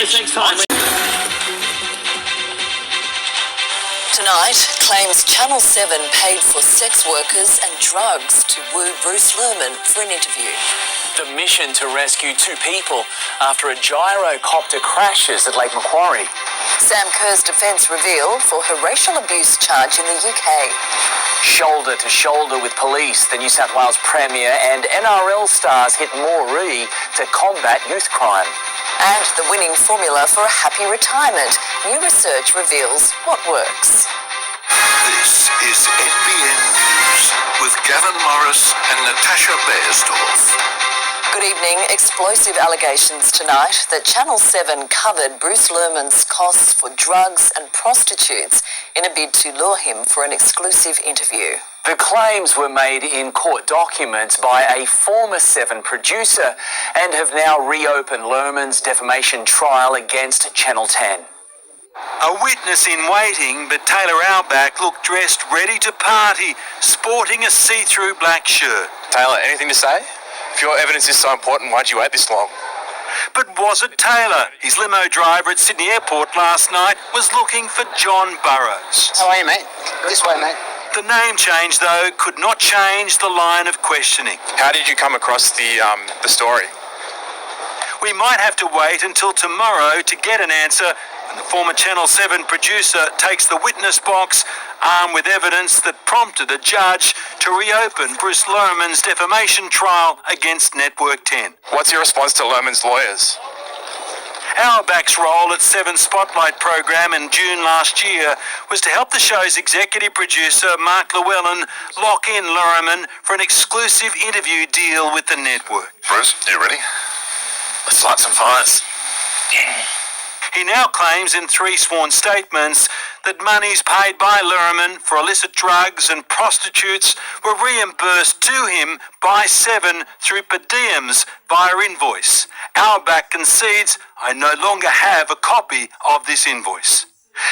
It takes time. Tonight, claims Channel 7 paid for sex workers and drugs to woo Bruce Lerman for an interview. The mission to rescue 2 people after a gyrocopter crashes at Lake Macquarie. Sam Kerr's defence revealed for her racial abuse charge in the UK. Shoulder to shoulder with police, the New South Wales Premier and NRL stars hit Moree to combat youth crime. And the winning formula for a happy retirement. New research reveals what works. This is NBN News with Gavin and Natasha Beyersdorf. Good evening. Explosive allegations tonight that Channel 7 covered Bruce Lerman's costs for drugs and prostitutes in a bid to lure him for an exclusive interview. The claims were made in court documents by a former 7 producer and have now reopened Lerman's defamation trial against Channel 10. A witness in waiting, but Taylor Outback looked dressed ready to party, sporting a see-through black shirt. Taylor, anything to say? If your evidence is so important, why'd you wait this long? But was it Taylor? His limo driver at Sydney Airport last night was looking for John Burrows. How are you, mate? This way, mate. The name change, though, could not change the line of questioning. How did you come across the story? We might have to wait until tomorrow to get an answer when the former Channel 7 producer takes the witness box, armed with evidence that prompted a judge to reopen Bruce Lerman's defamation trial against Network 10. What's your response to Lerman's lawyers? Auerbach's role at 7 Spotlight program in June last year was to help the show's executive producer, Mark Llewellyn, lock in Lerman for an exclusive interview deal with the network. Bruce, you ready? Let's light some fires. He now claims in 3 sworn statements that monies paid by Lerman for illicit drugs and prostitutes were reimbursed to him by 7 through per diems via invoice. Auerbach concedes, "I no longer have a copy of this invoice."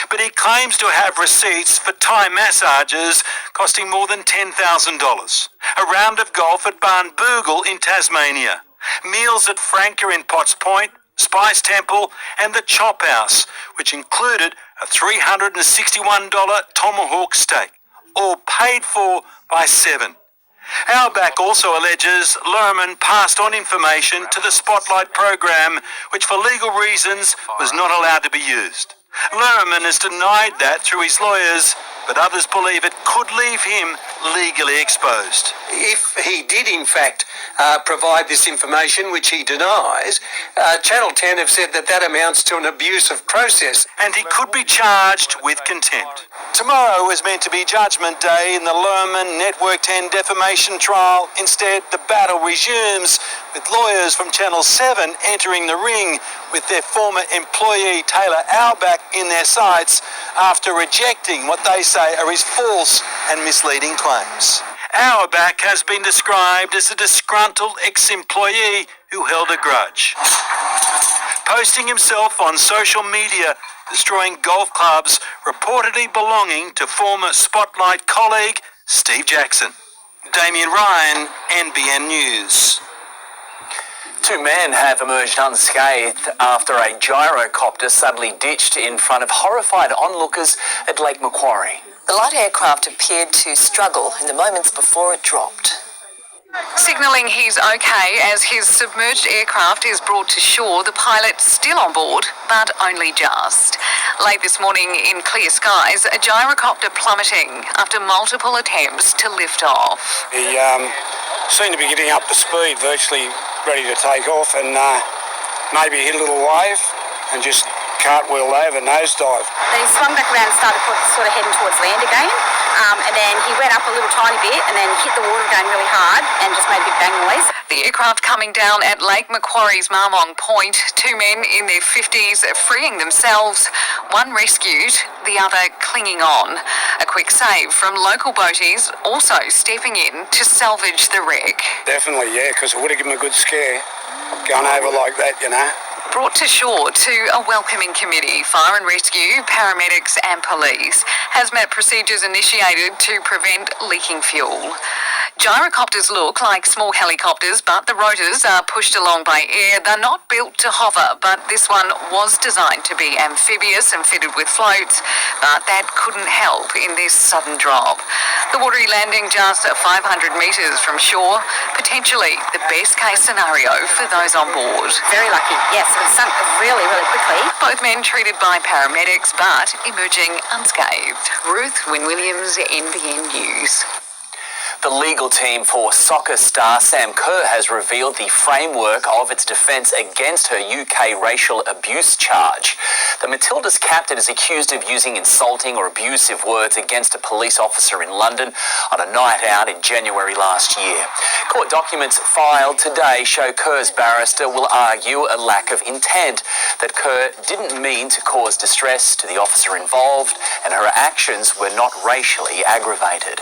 But he claims to have receipts for Thai massages costing more than $10,000, a round of golf at Barnbougle in Tasmania, meals at Franca in Potts Point, Spice Temple and the Chop House, which included a $361 tomahawk steak, all paid for by 7. Auerbach also alleges Lerman passed on information to the Spotlight program, which for legal reasons was not allowed to be used. Lerman has denied that through his lawyers, but others believe it could leave him legally exposed. If he did, in fact, provide this information, which he denies, Channel 10 have said that amounts to an abuse of process. And he could be charged with contempt. Tomorrow is meant to be Judgment Day in the Lerman Network 10 defamation trial. Instead, the battle resumes, with lawyers from Channel 7 entering the ring with their former employee Taylor Auerbach in their sights after rejecting what they say are his false and misleading claims. Auerbach has been described as a disgruntled ex-employee who held a grudge, posting himself on social media, destroying golf clubs reportedly belonging to former Spotlight colleague Steve Jackson. Damien Ryan, NBN News. 2 men have emerged unscathed after a gyrocopter suddenly ditched in front of horrified onlookers at Lake Macquarie. The light aircraft appeared to struggle in the moments before it dropped. Signalling he's okay as his submerged aircraft is brought to shore, the pilot still on board, but only just. Late this morning in clear skies, a gyrocopter plummeting after multiple attempts to lift off. He seemed to be getting up to speed, virtually ready to take off, and maybe hit a little wave and just cartwheeled over, nosedive. Then he swung back around and started sort of heading towards land again. And then he went up a little tiny bit and then hit the water again really hard and just made a big bang noise. The aircraft coming down at Lake Macquarie's Marmong Point. 2 men in their 50s freeing themselves. One rescued, the other clinging on. A quick save from local boaties also stepping in to salvage the wreck. Definitely, yeah, because it would have given him a good scare going over like that, you know. Brought to shore to a welcoming committee, fire and rescue, paramedics and police. Hazmat procedures initiated to prevent leaking fuel. Gyrocopters look like small helicopters, but the rotors are pushed along by air. They're not built to hover, but this one was designed to be amphibious and fitted with floats, but that couldn't help in this sudden drop. The watery landing just 500 metres from shore, potentially the best case scenario for those on board. Very lucky, yes. It sunk really, really quickly. Both men treated by paramedics, but emerging unscathed. Ruth Wynne-Williams, NBN News. The legal team for soccer star Sam Kerr has revealed the framework of its defence against her UK racial abuse charge. The Matildas captain is accused of using insulting or abusive words against a police officer in London on a night out in January last year. Court documents filed today show Kerr's barrister will argue a lack of intent, that Kerr didn't mean to cause distress to the officer involved and her actions were not racially aggravated.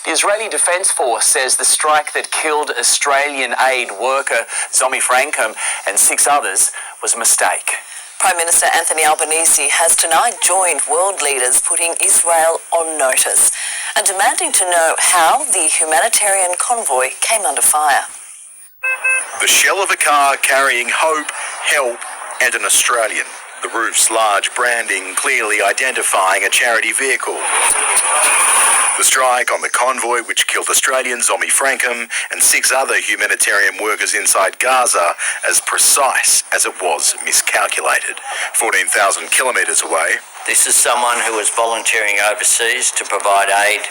The Israeli Defence Force says the strike that killed Australian aid worker Zomi Frankham and 6 others was a mistake. Prime Minister Anthony Albanese has tonight joined world leaders putting Israel on notice and demanding to know how the humanitarian convoy came under fire. The shell of a car carrying hope, help, and an Australian. The roof's large branding clearly identifying a charity vehicle. The strike on the convoy, which killed Australian Zomi Frankham and 6 other humanitarian workers inside Gaza, as precise as it was miscalculated. 14,000 kilometres away. This is someone who was volunteering overseas to provide aid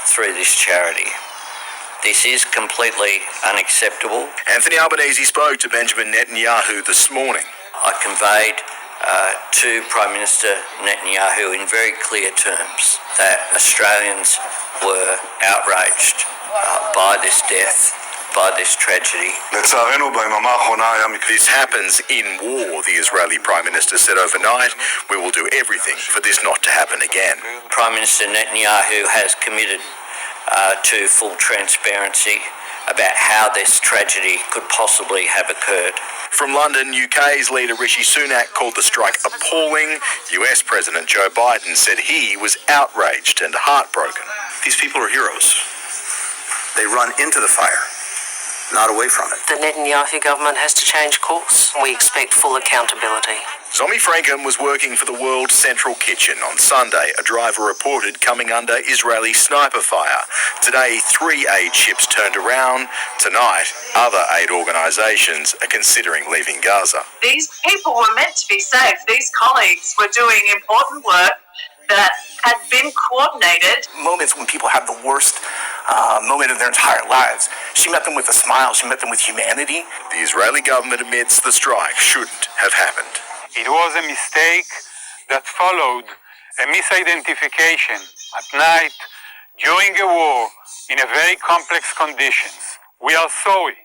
through this charity. This is completely unacceptable. Anthony Albanese spoke to Benjamin Netanyahu this morning. I conveyed to Prime Minister Netanyahu in very clear terms that Australians were outraged by this death, by this tragedy. This happens in war, the Israeli Prime Minister said overnight. We will do everything for this not to happen again. Prime Minister Netanyahu has committed to full transparency about how this tragedy could possibly have occurred. From London, UK's leader Rishi Sunak called the strike appalling. US President Joe Biden said he was outraged and heartbroken. These people are heroes. They run into the fire, not away from it. The Netanyahu government has to change course. We expect full accountability. Zomi Frankham was working for the World Central Kitchen on Sunday. A driver reported coming under Israeli sniper fire. Today, 3 aid ships turned around. Tonight, other aid organisations are considering leaving Gaza. These people were meant to be safe. These colleagues were doing important work that had been coordinated. Moments when people have the worst moment of their entire lives. She met them with a smile. She met them with humanity. The Israeli government admits the strike shouldn't have happened. It was a mistake that followed a misidentification at night during a war in a very complex conditions. We are sorry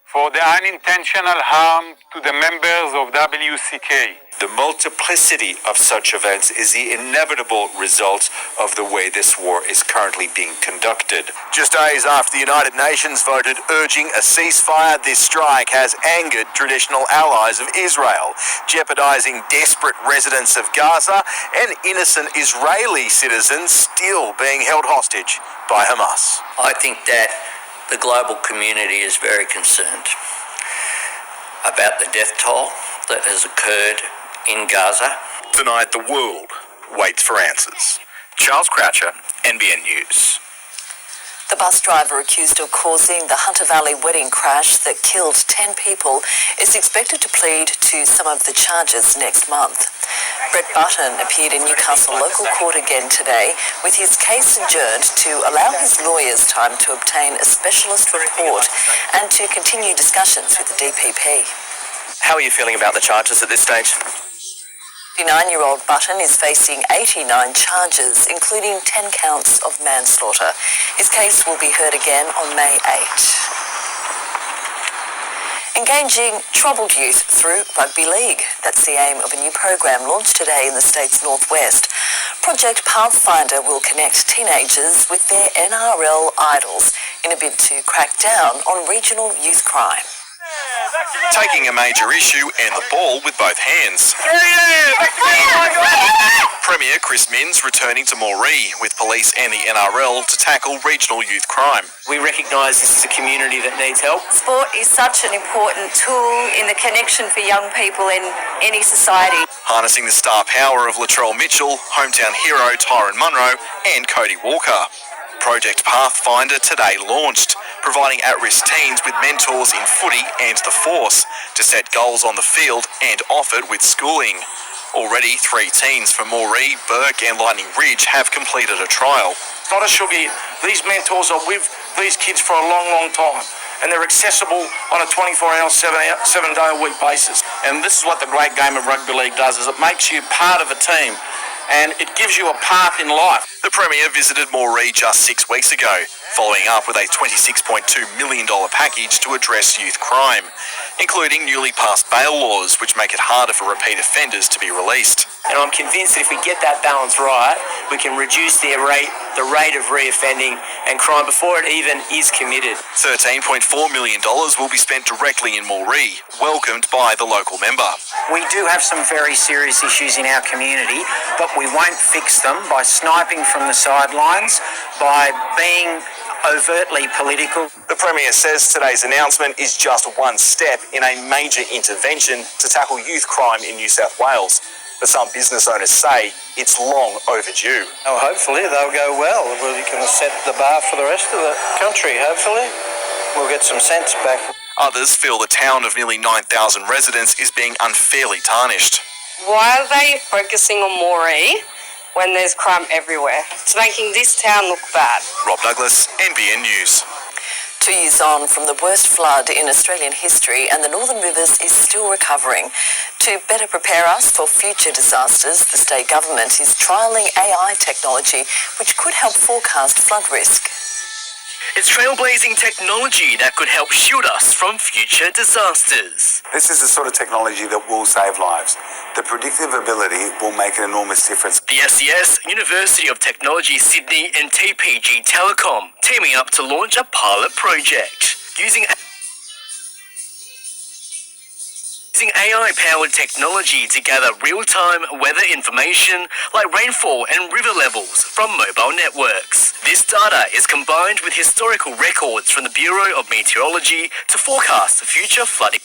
for the unintentional harm to the members of WCK. The multiplicity of such events is the inevitable result of the way this war is currently being conducted. Just days after the United Nations voted urging a ceasefire, this strike has angered traditional allies of Israel, jeopardising desperate residents of Gaza and innocent Israeli citizens still being held hostage by Hamas. I think that the global community is very concerned about the death toll that has occurred in Gaza. Tonight, the world waits for answers. Charles Croucher, NBN News. The bus driver accused of causing the Hunter Valley wedding crash that killed 10 people is expected to plead to some of the charges next month. Brett Button appeared in Newcastle local court again today with his case adjourned to allow his lawyers time to obtain a specialist report and to continue discussions with the DPP. How are you feeling about the charges at this stage? 59-year-old Button is facing 89 charges, including 10 counts of manslaughter. His case will be heard again on May 8. Engaging troubled youth through rugby league. That's the aim of a new program launched today in the state's northwest. Project Pathfinder will connect teenagers with their NRL idols in a bid to crack down on regional youth crime. taking a major issue and the ball with both hands. Premier Chris Minns returning to Moree with police and the NRL to tackle regional youth crime. We recognise this is a community that needs help. Sport is such an important tool in the connection for young people in any society. Harnessing the star power of Latrell Mitchell, hometown hero Tyron Munro and Cody Walker. Project Pathfinder today launched, providing at-risk teens with mentors in footy and the force to set goals on the field and off it with schooling. Already 3 teens from Moree, Burke and Lightning Ridge have completed a trial. Not a sugar hit. These mentors are with these kids for a long, long time, and they're accessible on a 24-hour, 7-day-a-week basis. And this is what the great game of rugby league does, is it makes you part of a team, and it gives you a path in life. The Premier visited Moree just 6 weeks ago, following up with a $26.2 million package to address youth crime, including newly passed bail laws which make it harder for repeat offenders to be released. And I'm convinced that if we get that balance right, we can reduce the rate of reoffending and crime before it even is committed. $13.4 million will be spent directly in Moree, welcomed by the local member. We do have some very serious issues in our community, but we won't fix them by sniping from the sidelines, by being overtly political. The Premier says today's announcement is just one step in a major intervention to tackle youth crime in New South Wales. But some business owners say it's long overdue. Oh, hopefully they'll go well. We can set the bar for the rest of the country, hopefully. We'll get some sense back. Others feel the town of nearly 9,000 residents is being unfairly tarnished. Why are they focusing on Moree when there's crime everywhere? It's making this town look bad. Rob Douglas, NBN News. 2 years on from the worst flood in Australian history, and the Northern Rivers is still recovering. To better prepare us for future disasters, the state government is trialling AI technology which could help forecast flood risk. It's trailblazing technology that could help shield us from future disasters. This is the sort of technology that will save lives. The predictive ability will make an enormous difference. The SES, University of Technology Sydney and TPG Telecom teaming up to launch a pilot project using AI-powered technology to gather real-time weather information like rainfall and river levels from mobile networks. This data is combined with historical records from the Bureau of Meteorology to forecast future flooding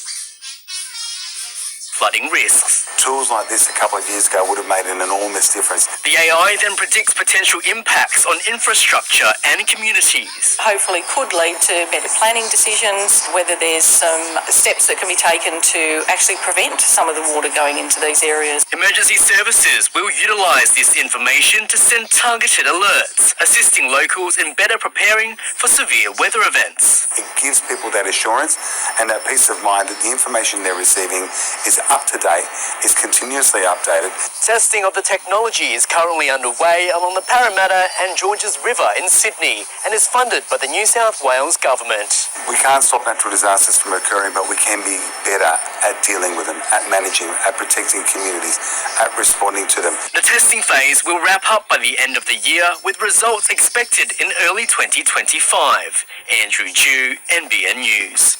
risks. Tools like this a couple of years ago would have made an enormous difference. The AI then predicts potential impacts on infrastructure and communities. Hopefully could lead to better planning decisions, whether there's some steps that can be taken to actually prevent some of the water going into these areas. Emergency services will utilise this information to send targeted alerts, assisting locals in better preparing for severe weather events. It gives people that assurance and that peace of mind that the information they're receiving is up to date, is continuously updated. Testing of the technology is currently underway along the Parramatta and Georges River in Sydney and is funded by the New South Wales Government. We can't stop natural disasters from occurring, but we can be better at dealing with them, at managing, at protecting communities, at responding to them. The testing phase will wrap up by the end of the year, with results expected in early 2025. Andrew Dew, NBN News.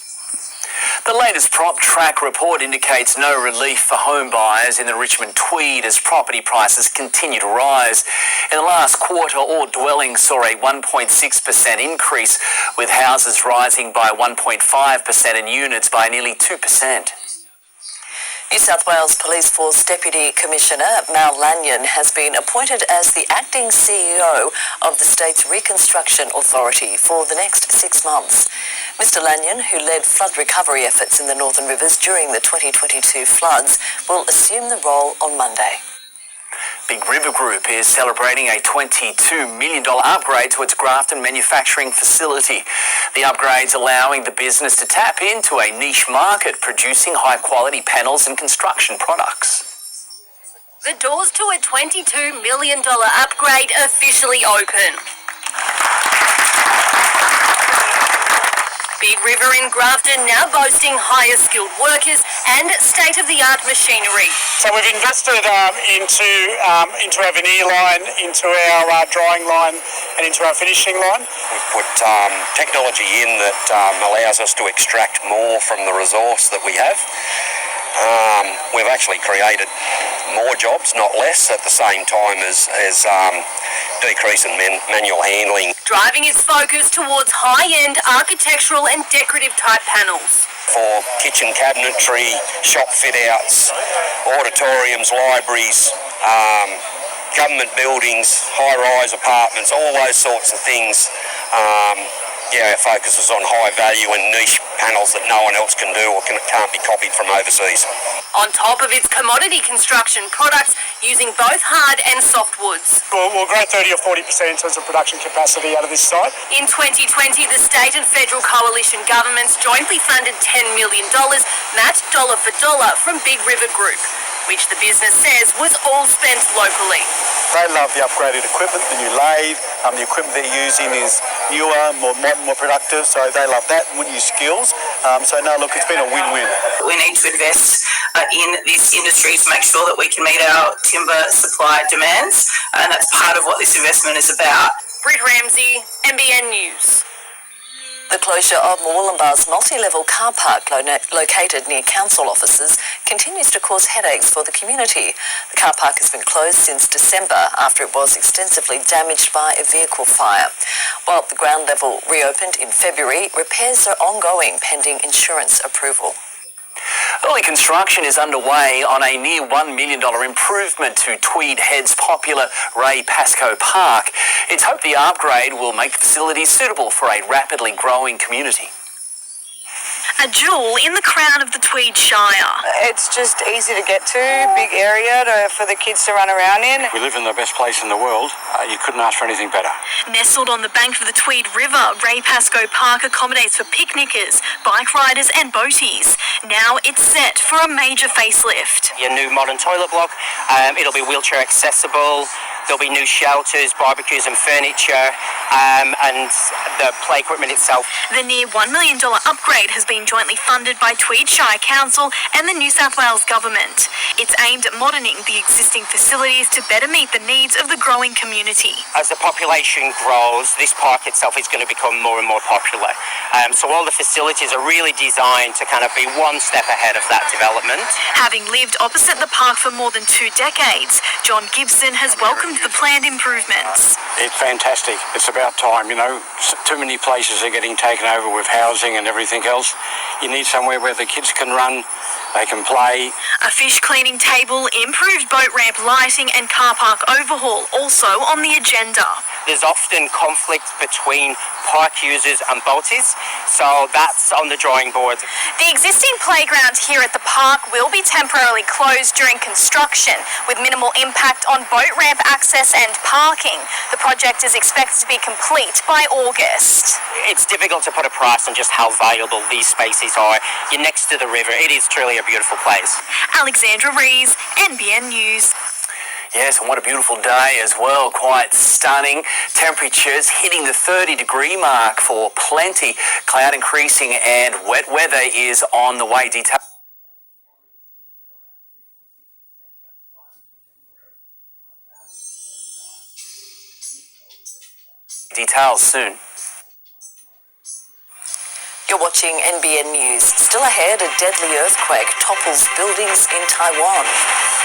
The latest prop track report indicates no relief for home buyers in the Richmond Tweed as property prices continue to rise. In the last quarter, all dwellings saw a 1.6% increase, with houses rising by 1.5% and units by nearly 2%. New South Wales Police Force Deputy Commissioner Mal Lanyon has been appointed as the acting CEO of the state's Reconstruction Authority for the next 6 months. Mr. Lanyon, who led flood recovery efforts in the Northern Rivers during the 2022 floods, will assume the role on Monday. Big River Group is celebrating a $22 million upgrade to its Grafton manufacturing facility. The upgrade's allowing the business to tap into a niche market producing high-quality panels and construction products. The doors to a $22 million upgrade officially open. Big River in Grafton now boasting higher skilled workers and state-of-the-art machinery. So we've invested into our veneer line, into our drying line and into our finishing line. We've put technology in that allows us to extract more from the resource that we have. We've actually created more jobs, not less, at the same time as decrease in manual handling. Driving its focus towards high-end architectural and decorative type panels. For kitchen cabinetry, shop fit-outs, auditoriums, libraries, government buildings, high-rise apartments, all those sorts of things. It focuses on high value and niche panels that no one else can do or can't be copied from overseas. On top of its commodity construction products using both hard and soft woods. We'll grow 30 or 40% as a production capacity out of this site. In 2020, the state and federal coalition governments jointly funded $10 million, matched dollar for dollar from Big River Group, which the business says was all spent locally. They love the upgraded equipment, the new lathe. The equipment they're using is newer, more modern, more productive, so they love that, new skills. It's been a win-win. We need to invest in this industry to make sure that we can meet our timber supply demands, and that's part of what this investment is about. Britt Ramsey, NBN News. The closure of Murwillumbah's multi-level car park located near council offices continues to cause headaches for the community. The car park has been closed since December after it was extensively damaged by a vehicle fire. While the ground level reopened in February, repairs are ongoing pending insurance approval. Early construction is underway on a near $1 million improvement to Tweed Head's popular Ray Pascoe Park. It's hoped the upgrade will make the facility suitable for a rapidly growing community. A jewel in the crown of the Tweed Shire. It's just easy to get to, big area for the kids to run around in. We live in the best place in the world. You couldn't ask for anything better. Nestled on the bank of the Tweed River, Ray Pascoe Park accommodates for picnickers, bike riders and boaties. Now it's set for a major facelift. Your new modern toilet block, it'll be wheelchair accessible. There'll be new shelters, barbecues and furniture, and the play equipment itself. The near $1 million upgrade has been jointly funded by Tweed Shire Council and the New South Wales Government. It's aimed at modernising the existing facilities to better meet the needs of the growing community. As the population grows, this park itself is going to become more and more popular. So all the facilities are really designed to kind of be one step ahead of that development. Having lived opposite the park for more than 2 decades, John Gibson has welcomed the planned improvements. It's fantastic. It's about time, Too many places are getting taken over with housing and everything else. You need somewhere where the kids can run, they can play. A fish cleaning table, improved boat ramp lighting and car park overhaul also on the agenda. There's often conflict between park users and boaties, so that's on the drawing board. The existing playground here at the park will be temporarily closed during construction, with minimal impact on boat ramp access and parking. The project is expected to be complete by August. It's difficult to put a price on just how valuable these spaces are. You're next to the river. It is truly a beautiful place. Alexandra Rees, NBN News. Yes, and what a beautiful day as well. Quite stunning. Temperatures hitting the 30-degree mark for plenty. Cloud increasing and wet weather is on the way. Details soon. You're watching NBN News. Still ahead, a deadly earthquake topples buildings in Taiwan.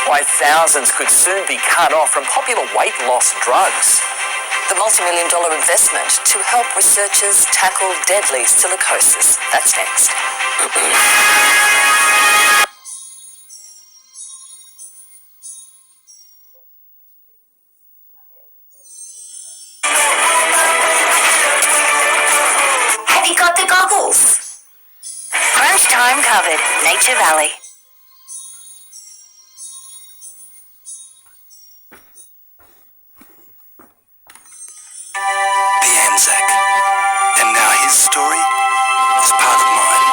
Why thousands could soon be cut off from popular weight loss drugs. The multi-million-dollar investment to help researchers tackle deadly silicosis. That's next. Have you got the goggles? Crunch time covered. Nature Valley. The Anzac. And now his story is part of mine.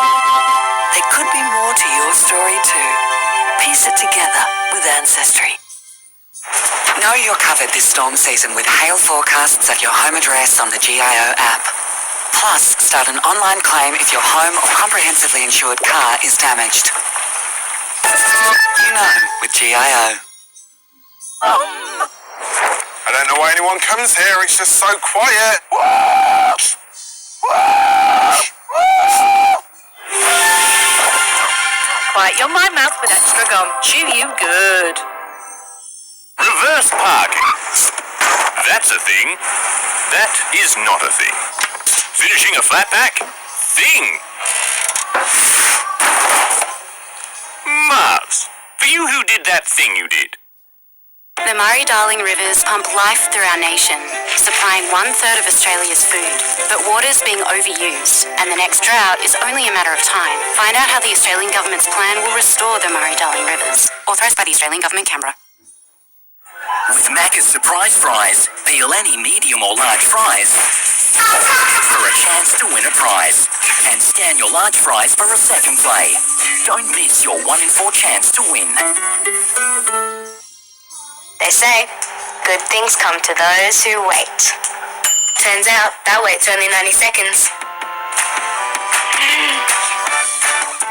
There could be more to your story too. Piece it together with Ancestry. Know you're covered this storm season with hail forecasts at your home address on the GIO app. Plus, start an online claim if your home or comprehensively insured car is damaged. You know, with GIO. I don't know why anyone comes here, it's just so quiet. Quiet your mind mouth with extra gum. Chew you good. Reverse parking. That's a thing. That is not a thing. Finishing a flat pack? Thing. Mars, for you who did that thing you did. The Murray-Darling rivers pump life through our nation, supplying 1/3 of Australia's food. But water's being overused, and the next drought is only a matter of time. Find out how the Australian government's plan will restore the Murray-Darling rivers. Authorised by the Australian Government, Canberra. With Macca's Surprise Fries, peel any medium or large fries for a chance to win a prize. And scan your large fries for a second play. Don't miss your 1 in 4 chance to win. They say, good things come to those who wait. Turns out, that wait's only 90 seconds.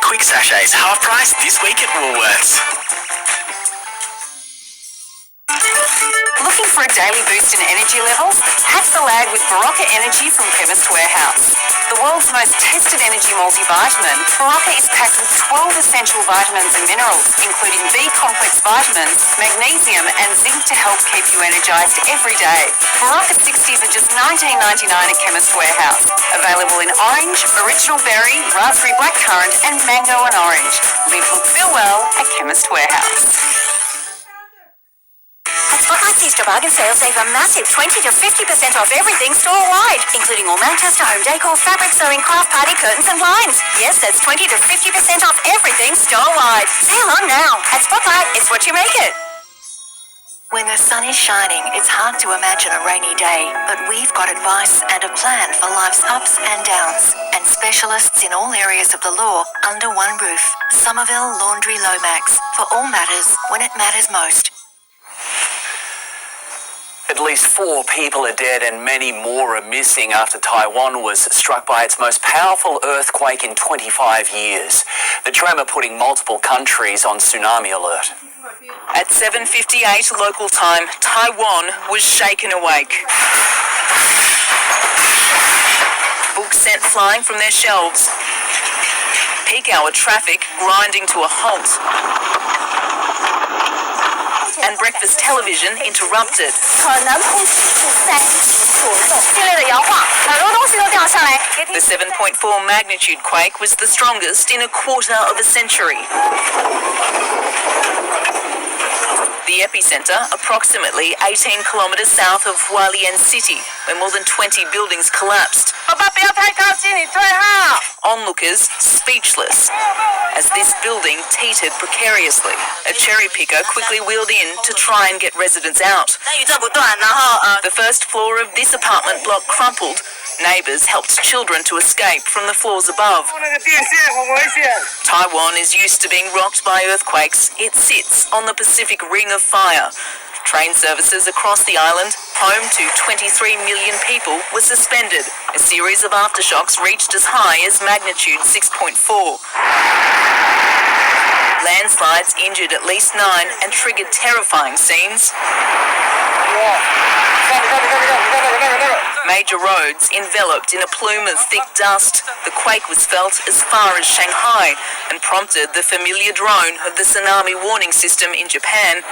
Quick sachets half price this week at Woolworths. Looking for a daily boost in energy levels? Hack the lag with Barocca Energy from Chemist Warehouse. The world's most tested energy multivitamin, Barocca is packed with 12 essential vitamins and minerals, including B-complex vitamins, magnesium and zinc to help keep you energised every day. Barocca 60 for just $19.99 at Chemist Warehouse. Available in orange, original berry, raspberry blackcurrant and mango and orange. Live, look, feel well at Chemist Warehouse. At Spotlight's Easter bargain sale, save a massive 20 to 50% off everything store-wide, including all Manchester home decor, fabric sewing, craft party curtains and blinds. Yes, that's 20 to 50% off everything store-wide. Sale on now. At Spotlight, it's what you make it. When the sun is shining, it's hard to imagine a rainy day, but we've got advice and a plan for life's ups and downs, and specialists in all areas of the law under one roof. Somerville Laundry Lomax, for all matters when it matters most. At least 4 people are dead and many more are missing after Taiwan was struck by its most powerful earthquake in 25 years. The tremor putting multiple countries on tsunami alert. At 7:58 local time, Taiwan was shaken awake. Books sent flying from their shelves. Peak hour traffic grinding to a halt. And breakfast television interrupted. The 7.4 magnitude quake was the strongest in a quarter of a century. The epicentre, approximately 18 kilometres south of Hualien City, where more than 20 buildings collapsed. Onlookers speechless as this building teetered precariously. A cherry picker quickly wheeled in to try and get residents out. The first floor of this apartment block crumpled. Neighbours helped children to escape from the floors above. Taiwan is used to being rocked by earthquakes. It sits on the Pacific Ring of Fire. Train services across the island, home to 23 million people, were suspended. A series of aftershocks reached as high as magnitude 6.4. Landslides injured at least 9 and triggered terrifying scenes. Major roads enveloped in a plume of thick dust. The quake was felt as far as Shanghai and prompted the familiar drone of the tsunami warning system in Japan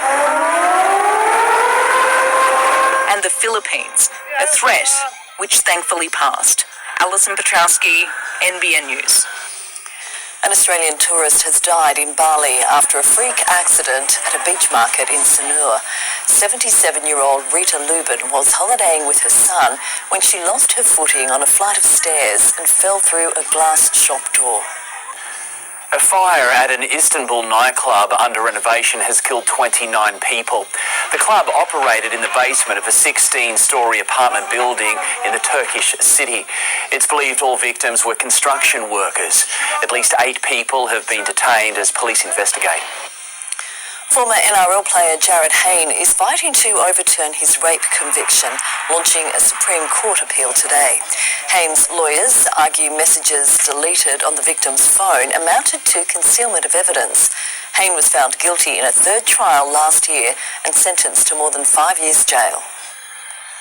and the Philippines, a threat which thankfully passed. Alison Petrowski, NBN News. An Australian tourist has died in Bali after a freak accident at a beach market in Sanur. 77-year-old Rita Lubin was holidaying with her son when she lost her footing on a flight of stairs and fell through a glass shop door. A fire at an Istanbul nightclub under renovation has killed 29 people. The club operated in the basement of a 16-storey apartment building in the Turkish city. It's believed all victims were construction workers. At least 8 people have been detained as police investigate. Former NRL player Jarryd Hayne is fighting to overturn his rape conviction, launching a Supreme Court appeal today. Hayne's lawyers argue messages deleted on the victim's phone amounted to concealment of evidence. Hayne was found guilty in a third trial last year and sentenced to more than 5 years jail.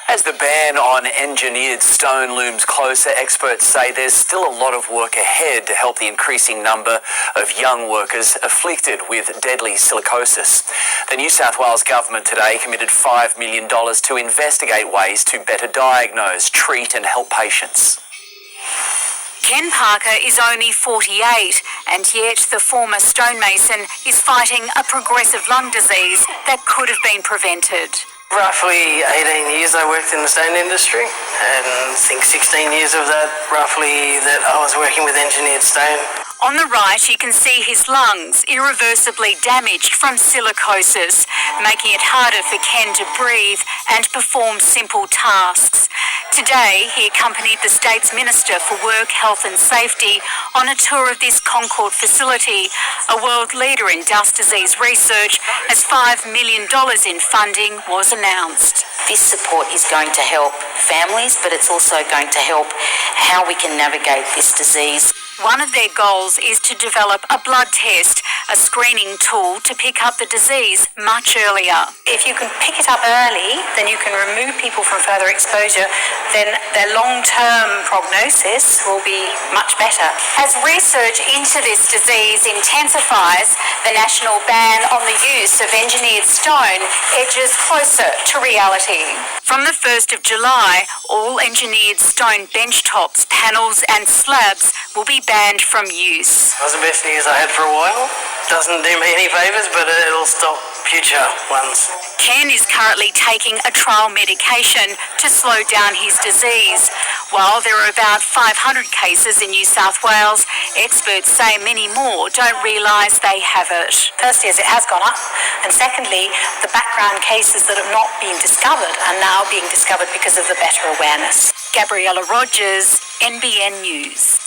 As the ban on engineered stone looms closer, experts say there's still a lot of work ahead to help the increasing number of young workers afflicted with deadly silicosis. The New South Wales government today committed $5 million to investigate ways to better diagnose, treat and help patients. Ken Parker is only 48, and yet the former stonemason is fighting a progressive lung disease that could have been prevented. Roughly 18 years I worked in the stone industry, and I think 16 years of that, roughly, that I was working with engineered stone. On the right, you can see his lungs irreversibly damaged from silicosis, making it harder for Ken to breathe and perform simple tasks. Today, he accompanied the state's Minister for Work, Health and Safety on a tour of this Concord facility, a world leader in dust disease research, as $5 million in funding was announced. This support is going to help families, but it's also going to help how we can navigate this disease. One of their goals is to develop a blood test, a screening tool to pick up the disease much earlier. If you can pick it up early, then you can remove people from further exposure, then their long-term prognosis will be much better. As research into this disease intensifies, the national ban on the use of engineered stone edges closer to reality. From the 1st of July, all engineered stone bench tops, panels and slabs will be banned from use. That was the best news I had for a while. Doesn't do me any favours, but it'll stop future ones. Ken is currently taking a trial medication to slow down his disease. While there are about 500 cases in New South Wales, experts say many more don't realise they have it. Firstly, as it has gone up, and secondly, the background cases that have not been discovered are now being discovered because of the better awareness. Gabriella Rogers, NBN News.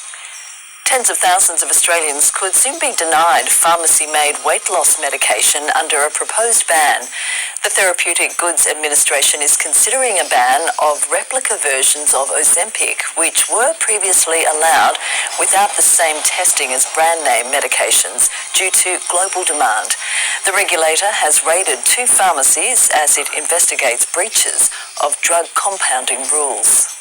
Tens of thousands of Australians could soon be denied pharmacy-made weight loss medication under a proposed ban. The Therapeutic Goods Administration is considering a ban of replica versions of Ozempic, which were previously allowed without the same testing as brand-name medications due to global demand. The regulator has raided 2 pharmacies as it investigates breaches of drug compounding rules.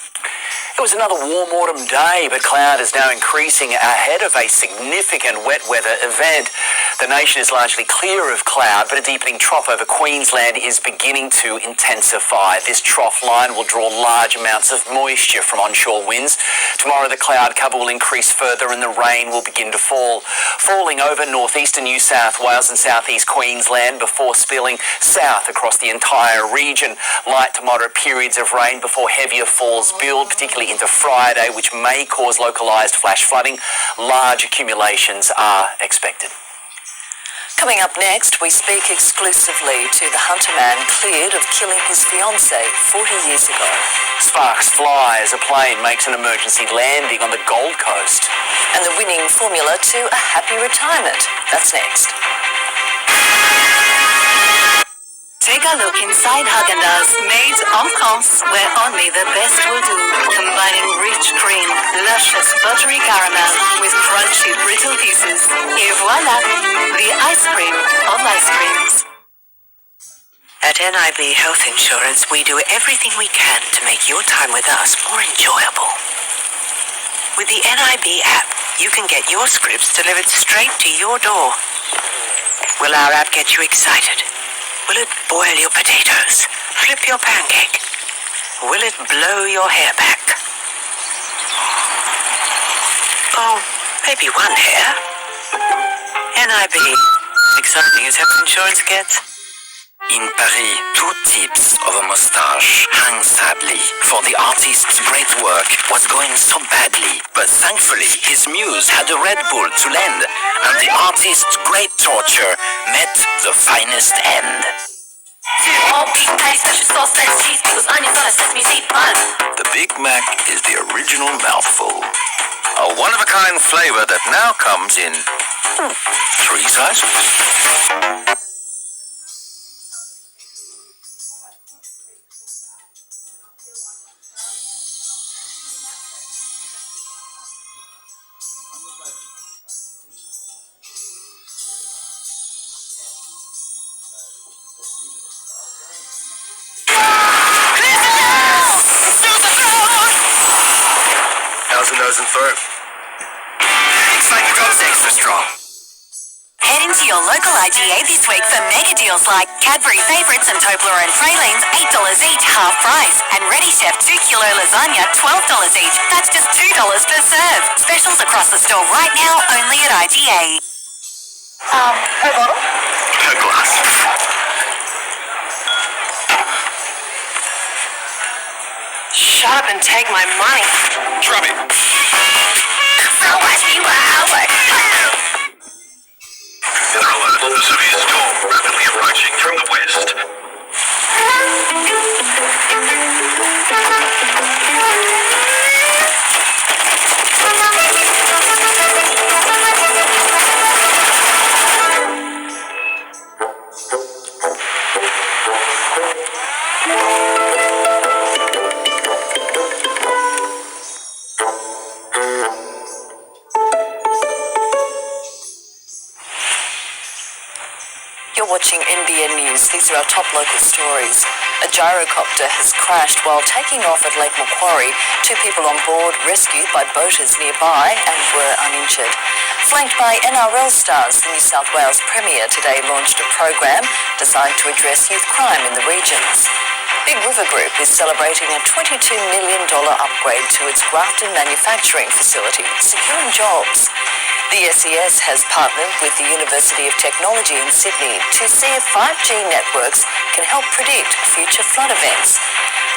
It was another warm autumn day, but cloud is now increasing ahead of a significant wet weather event. The nation is largely clear of cloud, but a deepening trough over Queensland is beginning to intensify. This trough line will draw large amounts of moisture from onshore winds. Tomorrow the cloud cover will increase further and the rain will begin to fall. Falling over northeastern New South Wales and southeast Queensland before spilling south across the entire region. Light to moderate periods of rain before heavier falls build, particularly into Friday, which may cause localised flash flooding. Large accumulations are expected. Coming up next, we speak exclusively to the hunter man cleared of killing his fiancée 40 years ago. Sparks fly as a plane makes an emergency landing on the Gold Coast. And the winning formula to a happy retirement. That's next. Take a look inside Haagen-Dazs, made en France, where only the best will do. Combining rich cream, luscious buttery caramel with crunchy brittle pieces. Et voila, the ice cream of ice creams. At NIB Health Insurance, we do everything we can to make your time with us more enjoyable. With the NIB app, you can get your scripts delivered straight to your door. Will our app get you excited? Will it boil your potatoes? Flip your pancake? Will it blow your hair back? Oh, maybe one hair. NIB. Exciting as health insurance gets. In Paris, 2 tips of a moustache hang sadly, for the artist's great work was going so badly. But thankfully, his muse had a Red Bull to lend, and the artist's great torture met the finest end. The Big Mac is the original mouthful. A one-of-a-kind flavor that now comes in 3 sizes. isn't through. Fake Drops Extra Strong. Head into your local IGA this week for mega deals like Cadbury Favourites and Toblerone Pralines, $8 each, half price. And Ready Chef 2 kilo lasagna, $12 each. That's just $2 per serve. Specials across the store right now, only at IGA. Her bottle? Her glass. Shut up and take my money. Drop it. So watch me while I work. Weather alert. A severe storm rapidly approaching from the west. You're watching NBN News. These are our top local stories. A gyrocopter has crashed while taking off at Lake Macquarie. 2 people on board rescued by boaters nearby and were uninjured. Flanked by NRL stars, the New South Wales Premier today launched a program designed to address youth crime in the regions. Big River Group is celebrating a $22 million upgrade to its Grafton manufacturing facility, securing jobs. The SES has partnered with the University of Technology in Sydney to see if 5G networks can help predict future flood events.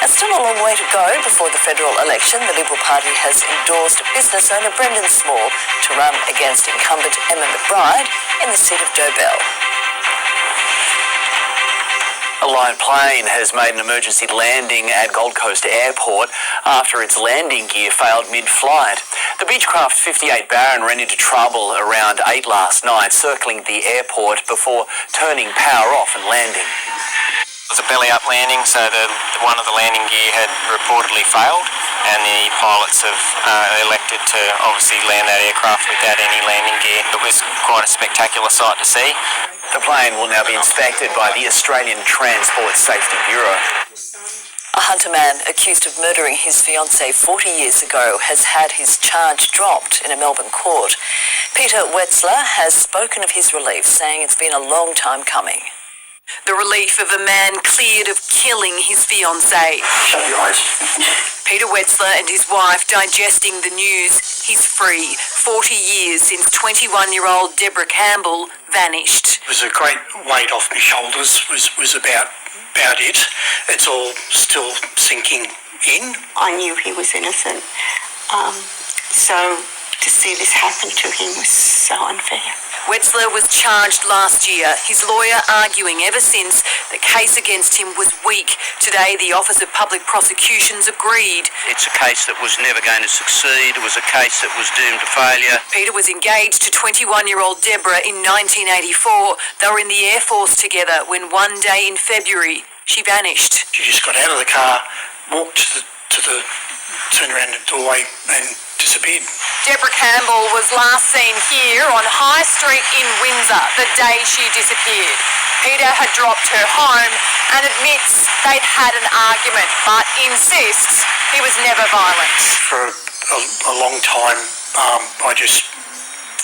And still a long way to go before the federal election. The Liberal Party has endorsed business owner Brendan Small to run against incumbent Emma McBride in the seat of Dobell. A Lion plane has made an emergency landing at Gold Coast Airport after its landing gear failed mid-flight. The Beechcraft 58 Baron ran into trouble around 8 last night, circling the airport before turning power off and landing. It was a belly-up landing, so one of the landing gear had reportedly failed, and the pilots have elected to obviously land that aircraft without any landing gear. It was quite a spectacular sight to see. The plane will now be inspected by the Australian Transport Safety Bureau. A Hunter man accused of murdering his fiancée 40 years ago has had his charge dropped in a Melbourne court. Peter Wetzler has spoken of his relief, saying it's been a long time coming. The relief of a man cleared of killing his fiancée. Shut your eyes. Peter Wetzler and his wife digesting the news. He's free. 40 years since 21-year-old Deborah Campbell vanished. It was a great weight off my shoulders, was about it. It's all still sinking in. I knew he was innocent. So to see this happen to him was so unfair. Wetzler was charged last year, his lawyer arguing ever since the case against him was weak. Today, the Office of Public Prosecutions agreed. It's a case that was never going to succeed. It was a case that was doomed to failure. Peter was engaged to 21-year-old Deborah in 1984. They were in the Air Force together when one day in February, she vanished. She just got out of the car, walked turned around the doorway and disappeared. Deborah Campbell was last seen here on High Street in Windsor the day she disappeared. Peter had dropped her home and admits they'd had an argument, but insists he was never violent. For a long time, I just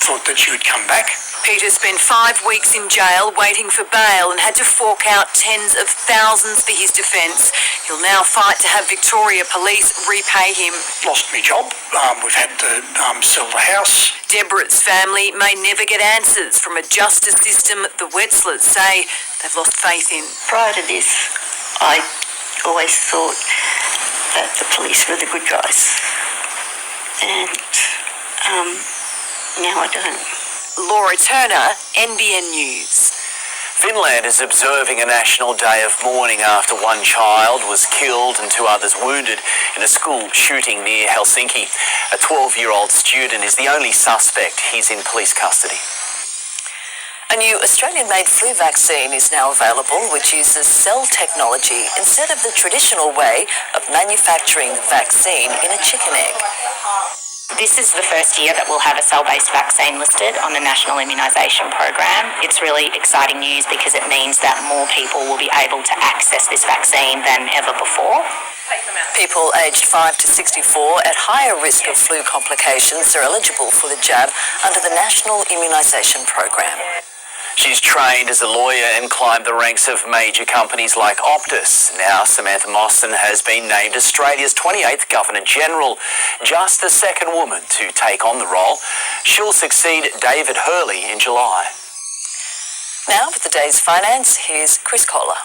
thought that she would come back. Peter spent 5 weeks in jail waiting for bail and had to fork out tens of thousands for his defence. He'll now fight to have Victoria Police repay him. Lost my job. We've had to sell the house. Deborah's family may never get answers from a justice system the Wetzlers say they've lost faith in. Prior to this, I always thought that the police were the good guys. And now I don't. Laura Turner, NBN News. Finland is observing a national day of mourning after one child was killed and 2 others wounded in a school shooting near Helsinki. A 12-year-old student is the only suspect. He's in police custody. A new Australian-made flu vaccine is now available, which uses cell technology instead of the traditional way of manufacturing the vaccine in a chicken egg. This is the first year that we'll have a cell-based vaccine listed on the National Immunisation Program. It's really exciting news because it means that more people will be able to access this vaccine than ever before. People aged 5 to 64 at higher risk of flu complications are eligible for the jab under the National Immunisation Program. She's trained as a lawyer and climbed the ranks of major companies like Optus. Now Samantha Mostyn has been named Australia's 28th Governor-General, just the second woman to take on the role. She'll succeed David Hurley in July. Now with the day's finance, here's Chris Kohler.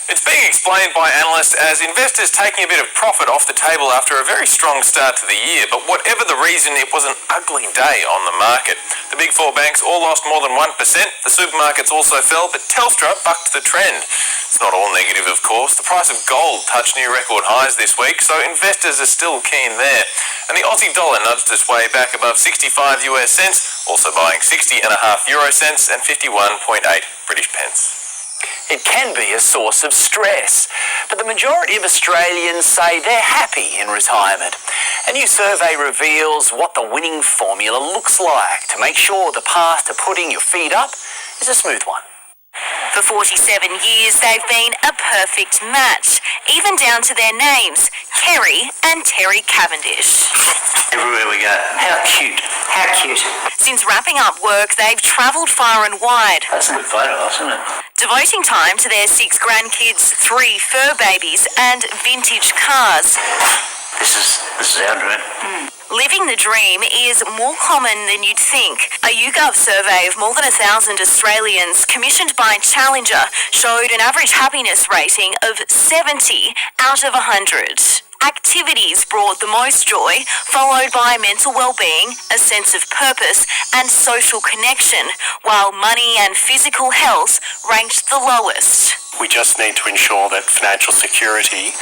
It's being explained by analysts as investors taking a bit of profit off the table after a very strong start to the year, but whatever the reason, it was an ugly day on the market. The big four banks all lost more than 1%, the supermarkets also fell, but Telstra bucked the trend. It's not all negative, of course. The price of gold touched new record highs this week, so investors are still keen there. And the Aussie dollar nudged its way back above 65 US cents, also buying 60.5 euro cents and 51.8 British pence. It can be a source of stress, but the majority of Australians say they're happy in retirement. A new survey reveals what the winning formula looks like to make sure the path to putting your feet up is a smooth one. For 47 years, they've been a perfect match, even down to their names, Kerry and Terry Cavendish. Everywhere we go. How cute. How cute. Since wrapping up work, they've travelled far and wide. That's a good photo, isn't it? Devoting time to their 6 grandkids, 3 fur babies and vintage cars. This is our dream. Living the dream is more common than you'd think. A YouGov survey of more than 1,000 Australians commissioned by Challenger showed an average happiness rating of 70 out of 100. Activities brought the most joy, followed by mental well-being, a sense of purpose and social connection, while money and physical health ranked the lowest. We just need to ensure that financial security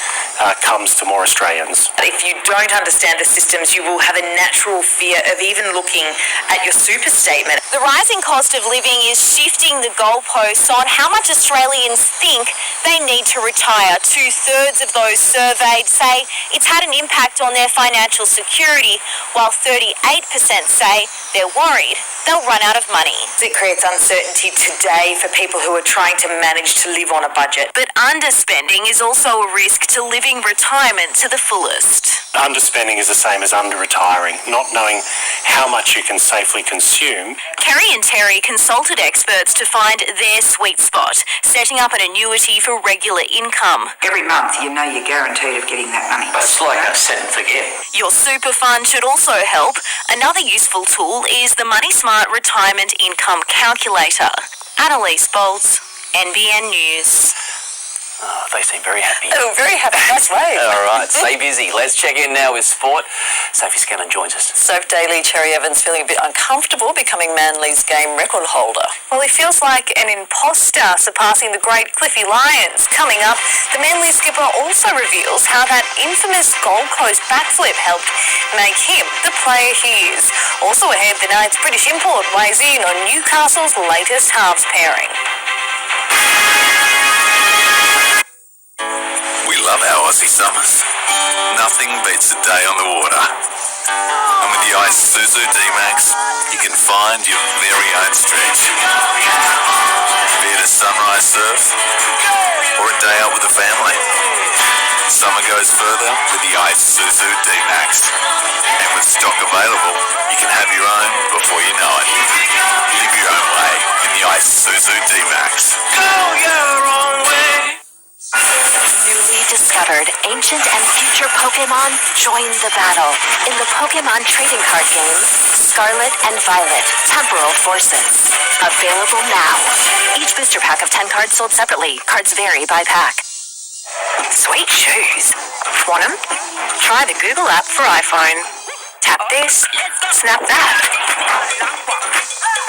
comes to more Australians. If you don't understand the systems, you will have a natural fear of even looking at your super statement. The rising cost of living is shifting the goalposts on how much Australians think they need to retire. 2/3 of those surveyed say it's had an impact on their financial security, while 38% say they're worried they'll run out of money. It creates uncertainty today for people who are trying to manage to live on a budget. But underspending is also a risk to living retirement to the fullest. Underspending is the same as under-retiring, not knowing how much you can safely consume. Kerry and Terry consulted experts to find their sweet spot, setting up an annuity for regular income. Every month you know you're guaranteed of getting that money. It's like a set and forget. Your super fund should also help. Another useful tool is the Money Smart Retirement Income Calculator. Annalise Bolts, NBN News. Oh, they seem very happy. Oh, very happy. That's right. All right, stay busy. Let's check in now with sport. Sophie Scanlon joins us. Soph Daly, Cherry Evans feeling a bit uncomfortable becoming Manly's game record holder. Well, he feels like an imposter surpassing the great Cliffy Lyons. Coming up, the Manly skipper also reveals how that infamous Gold Coast backflip helped make him the player he is. Also ahead, the night's British import weighs in on Newcastle's latest halves pairing. We love our Aussie summers. Nothing beats a day on the water. And with the Isuzu D-Max, you can find your very own stretch. Be it a sunrise surf or a day out with the family. Summer goes further with the Isuzu D-Max. And with stock available, you can have your own before you know it. Live your own way in the Isuzu D-Max. Go your own way. Newly discovered ancient and future Pokemon join the battle in the Pokemon trading card game Scarlet and Violet Temporal Forces. Available now. Each booster pack of 10 cards sold separately. Cards vary by pack. Sweet shoes. Want them? Try the Google app for iPhone. Tap this, snap that.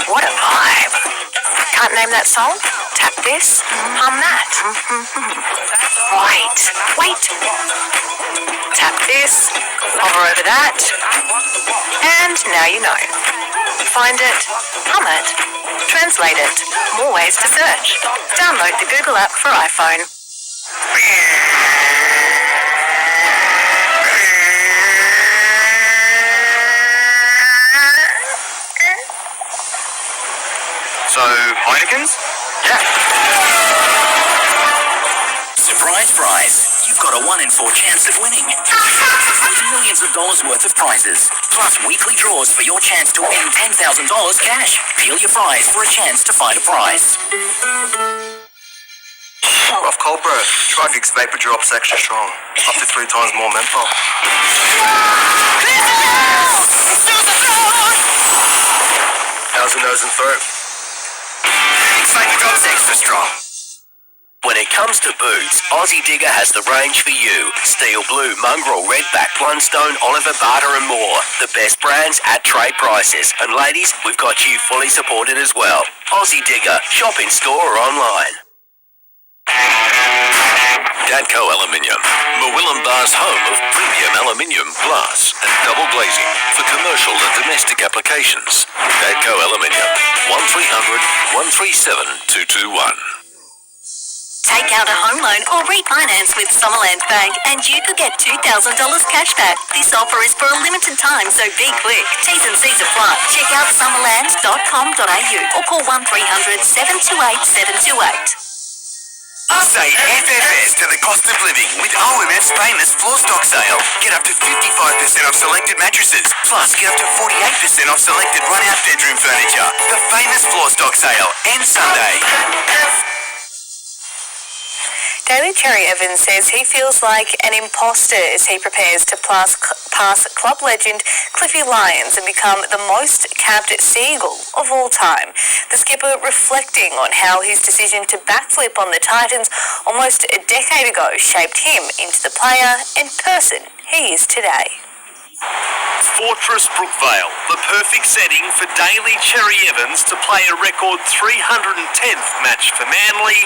What a vibe. Can't name that song? Tap this, hum that. Right, wait. Tap this, hover over that, and now you know. Find it, hum it, translate it. More ways to search. Download the Google app for iPhone. So, Heineken's? Surprise prize. you've got a 1 in 4 chance of winning. With millions of dollars worth of prizes, plus weekly draws for your chance to win $10,000 cash. Peel your fries for a chance to find a prize. Off cold brew. Try Vicks Vapor Drops extra strong. Up to 3 times more menthol. How's the nose and throat? Vicks Vapor Drops extra strong. When it comes to boots, Aussie Digger has the range for you. Steel Blue, Mongrel, Redback, Blundstone, Oliver, Barter and more. The best brands at trade prices. And ladies, we've got you fully supported as well. Aussie Digger. Shop in store or online. Dadco Aluminium, Murwillumbah's home of premium aluminium, glass and double glazing for commercial and domestic applications. Dadco Aluminium, 1300 137 221. Take out a home loan or refinance with Summerland Bank and you could get $2,000 cash back. This offer is for a limited time, so be quick. T's and C's apply. Check out summerland.com.au or call 1300 728 728. Say FFS to the cost of living with OMF's famous floor stock sale. Get up to 55% off selected mattresses. Plus, get up to 48% off selected run-out bedroom furniture. The famous floor stock sale ends Sunday. Daly Cherry Evans says he feels like an imposter as he prepares to pass club legend Cliffy Lyons and become the most capped Seagull of all time. The skipper reflecting on how his decision to backflip on the Titans almost a decade ago shaped him into the player and person he is today. Fortress Brookvale, the perfect setting for Daly Cherry Evans to play a record 310th match for Manly.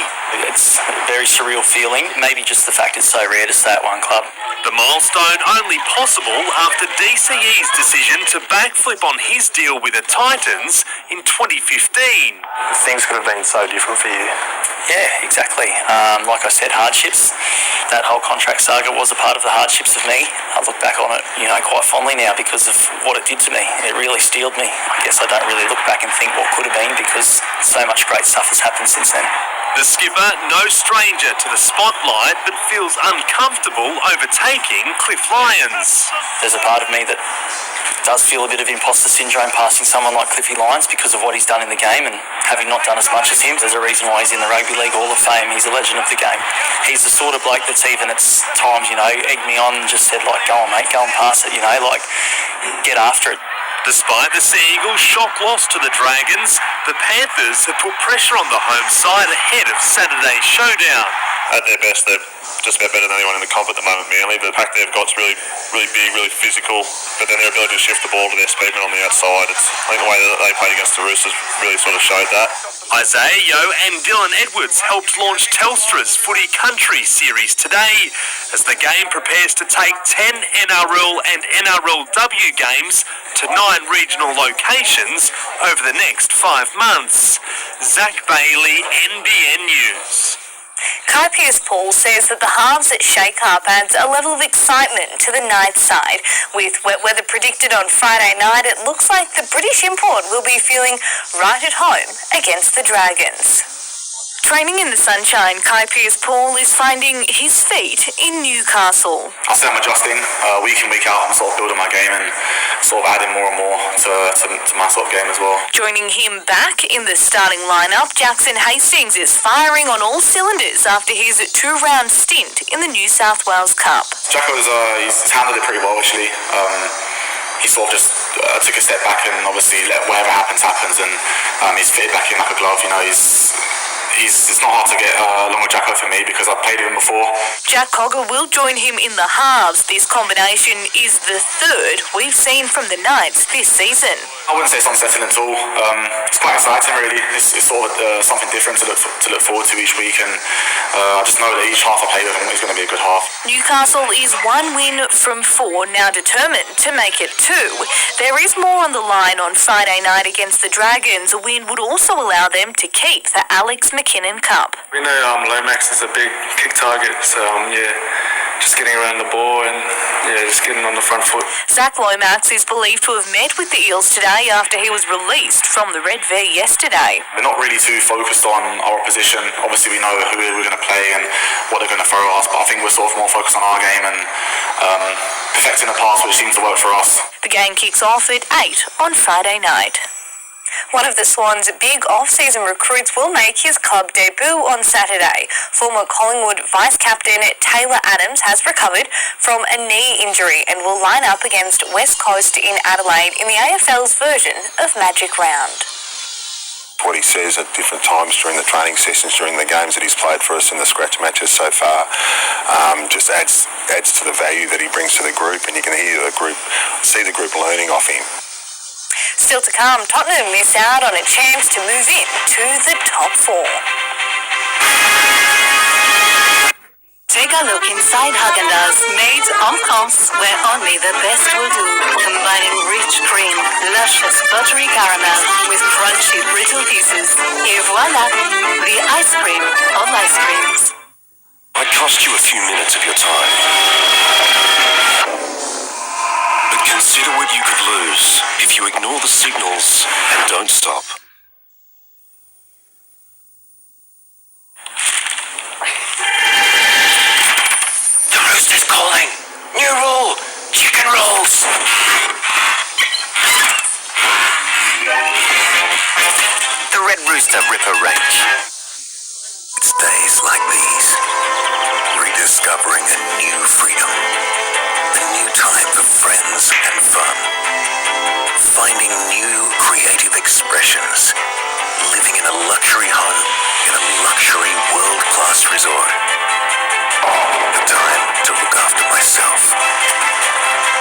It's a very surreal feeling, maybe just the fact it's so rare to stay at one club. The milestone only possible after DCE's decision to backflip on his deal with the Titans in 2015. Things could have been so different for you. Yeah, exactly. Like I said, hardships. That whole contract saga was a part of the hardships of me. I look back on it, quite fondly now because of what it did to me. It really steeled me. I guess I don't really look back and think what could have been because so much great stuff has happened since then. The skipper, no stranger to the spotlight, but feels uncomfortable overtaking Cliff Lyons. There's a part of me that does feel a bit of imposter syndrome passing someone like Cliffy Lyons because of what he's done in the game, and having not done as much as him, there's a reason why he's in the Rugby League Hall of Fame. He's a legend of the game. He's the sort of bloke that's even at times, egged me on and just said, go on mate, go and pass it, get after it. Despite the Sea Eagles' shock loss to the Dragons, the Panthers have put pressure on the home side ahead of Saturday's showdown. At their best, they're just about better than anyone in the comp at the moment, Manly. The pack they've got is really big, really physical, but then their ability to shift the ball to their speedman on the outside. I think the way that they played against the Roosters really sort of showed that. Isaiah Yeo and Dylan Edwards helped launch Telstra's Footy Country series today as the game prepares to take 10 NRL and NRLW games to 9 regional locations over the next 5 months. Zach Bailey, NBN News. Kai Pearce-Paul says that the halves at shake-up adds a level of excitement to the night side. With wet weather predicted on Friday night, it looks like the British import will be feeling right at home against the Dragons. Training in the sunshine, Kai Pearce-Paul is finding his feet in Newcastle. I say I'm adjusting week in, week out. I'm sort of building my game and sort of adding more and more to my sort of game as well. Joining him back in the starting lineup, Jackson Hastings is firing on all cylinders after his 2-round stint in the New South Wales Cup. Jacko's he's handled it pretty well actually. He sort of just took a step back and obviously let whatever happens and he's fitted back in like a glove. It's not hard to get along with Jacko for me because I've played with him before. Jack Cogger will join him in the halves. This combination is the third we've seen from the Knights this season. I wouldn't say it's unsettling at all. It's quite exciting really. It's sort of something different to look forward to each week, and I just know that each half I play with him is going to be a good half. Newcastle is 1 win from 4, now determined to make it 2. There is more on the line on Friday night against the Dragons. A win would also allow them to keep the Alex McKinnon Cup. We know Lomax is a big kick target, so just getting around the ball and just getting on the front foot. Zach Lomax is believed to have met with the Eels today after he was released from the Red V yesterday. We're not really too focused on our opposition. Obviously, we know who we're going to play and what they're going to throw at us, but I think we're sort of more focused on our game and perfecting the pass, which seems to work for us. The game kicks off at 8 on Friday night. One of the Swans' big off-season recruits will make his club debut on Saturday. Former Collingwood vice-captain Taylor Adams has recovered from a knee injury and will line up against West Coast in Adelaide in the AFL's version of Magic Round. What he says at different times during the training sessions, during the games that he's played for us in the scratch matches so far, just adds to the value that he brings to the group, and you can see the group learning off him. Still to come, Tottenham miss out on a chance to move in to the top 4. Take a look inside Haagen-Dazs, made en France, where only the best will do. Combining rich cream, luscious buttery caramel with crunchy brittle pieces. Et voila, the ice cream of ice creams. Might cost you a few minutes of your time. But consider what you could lose if you ignore the signals and don't stop. New rule, chicken rolls. The Red Rooster Ripper Range. It's days like these, rediscovering a new freedom, a new time for friends and fun, finding new creative expressions, living in a luxury home in a luxury world-class resort. A time to look after myself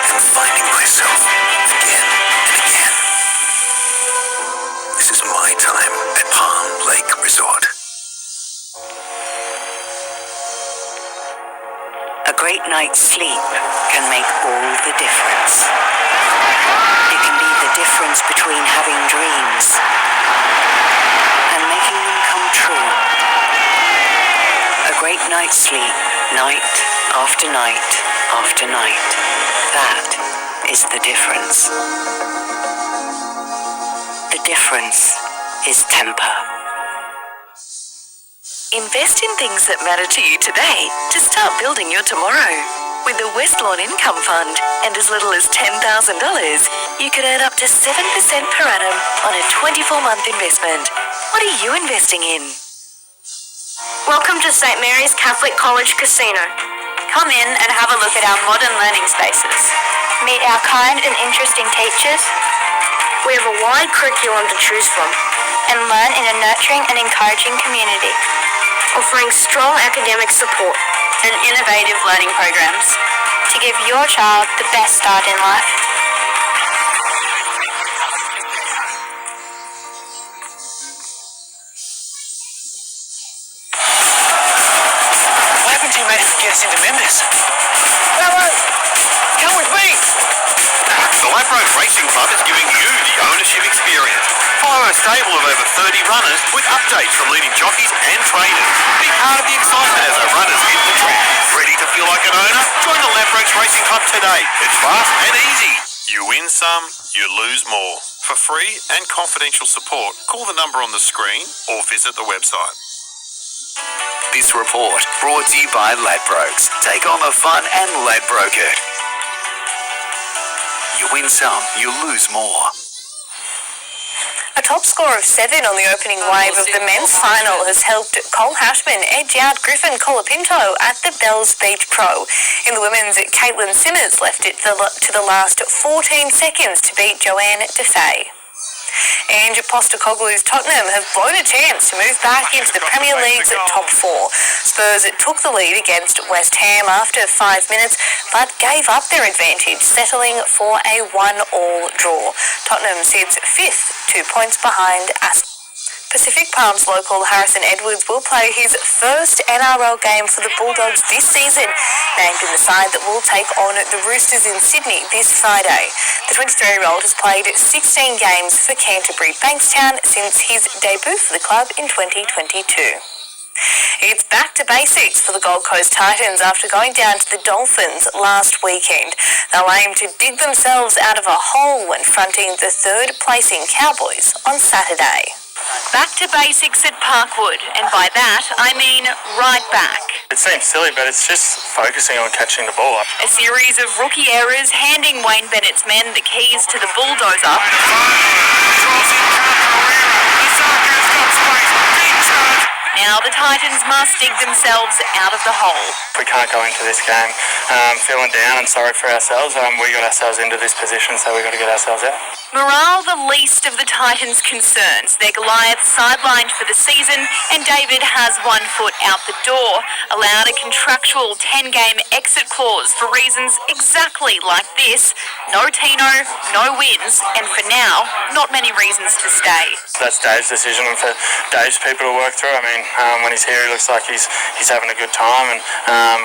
and finding myself again and again. This is my time at Palm Lake Resort. A great night's sleep can make all the difference. It can be the difference between having dreams and making them come true. A great night's sleep, night after night after night. That is the difference. The difference is temper. Invest in things that matter to you today to start building your tomorrow. With the West Lawn Income Fund and as little as $10,000, you can earn up to 7% per annum on a 24-month investment. What are you investing in? Welcome to St. Mary's Catholic College Casino. Come in and have a look at our modern learning spaces. Meet our kind and interesting teachers. We have a wide curriculum to choose from and learn in a nurturing and encouraging community, offering strong academic support and innovative learning programs to give your child the best start in life. What happened to you made him get us into members? Hello! Come with me! The Ladbroke Racing Club is giving you the ownership experience. Follow a stable of over 30 runners with updates from leading jockeys and trainers. Be part of the excitement as our runners hit the track. Ready to feel like an owner? Join the Ladbroke Racing Club today. It's fast and easy. You win some, you lose more. For free and confidential support, call the number on the screen or visit the website. This report brought to you by Ladbrokes. Take on the fun and Ladbroke it. You win some, you lose more. A top score of 7 on the opening wave of the men's final has helped Cole Hashman edge out Griffin Colapinto at the Bells Beach Pro. In the women's, Caitlin Simmers left it to the last 14 seconds to beat Joanne DeFay. And Postecoglou's Tottenham have blown a chance to move back into the Premier League's top 4. Spurs took the lead against West Ham after 5 minutes, but gave up their advantage, settling for a 1-1 draw. Tottenham sits 5th, 2 points behind Aston. Pacific Palms local Harrison Edwards will play his first NRL game for the Bulldogs this season, named in the side that will take on the Roosters in Sydney this Friday. The 23-year-old has played 16 games for Canterbury Bankstown since his debut for the club in 2022. It's back to basics for the Gold Coast Titans after going down to the Dolphins last weekend. They'll aim to dig themselves out of a hole when fronting the third-placing Cowboys on Saturday. Back to basics at Parkwood, and by that I mean right back. It seems silly, but it's just focusing on catching the ball. A series of rookie errors handing Wayne Bennett's men the keys to the bulldozer. Now the Titans must dig themselves out of the hole. We can't go into this game feeling down and sorry for ourselves. We got ourselves into this position, so we've got to get ourselves out. Morale the least of the Titans' concerns. Their Goliath sidelined for the season, and David has 1 foot out the door, allowed a contractual 10-game exit clause for reasons exactly like this. No Tino, no wins, and for now, not many reasons to stay. That's Dave's decision and for Dave's people to work through. I mean, when he's here, he looks like he's having a good time, and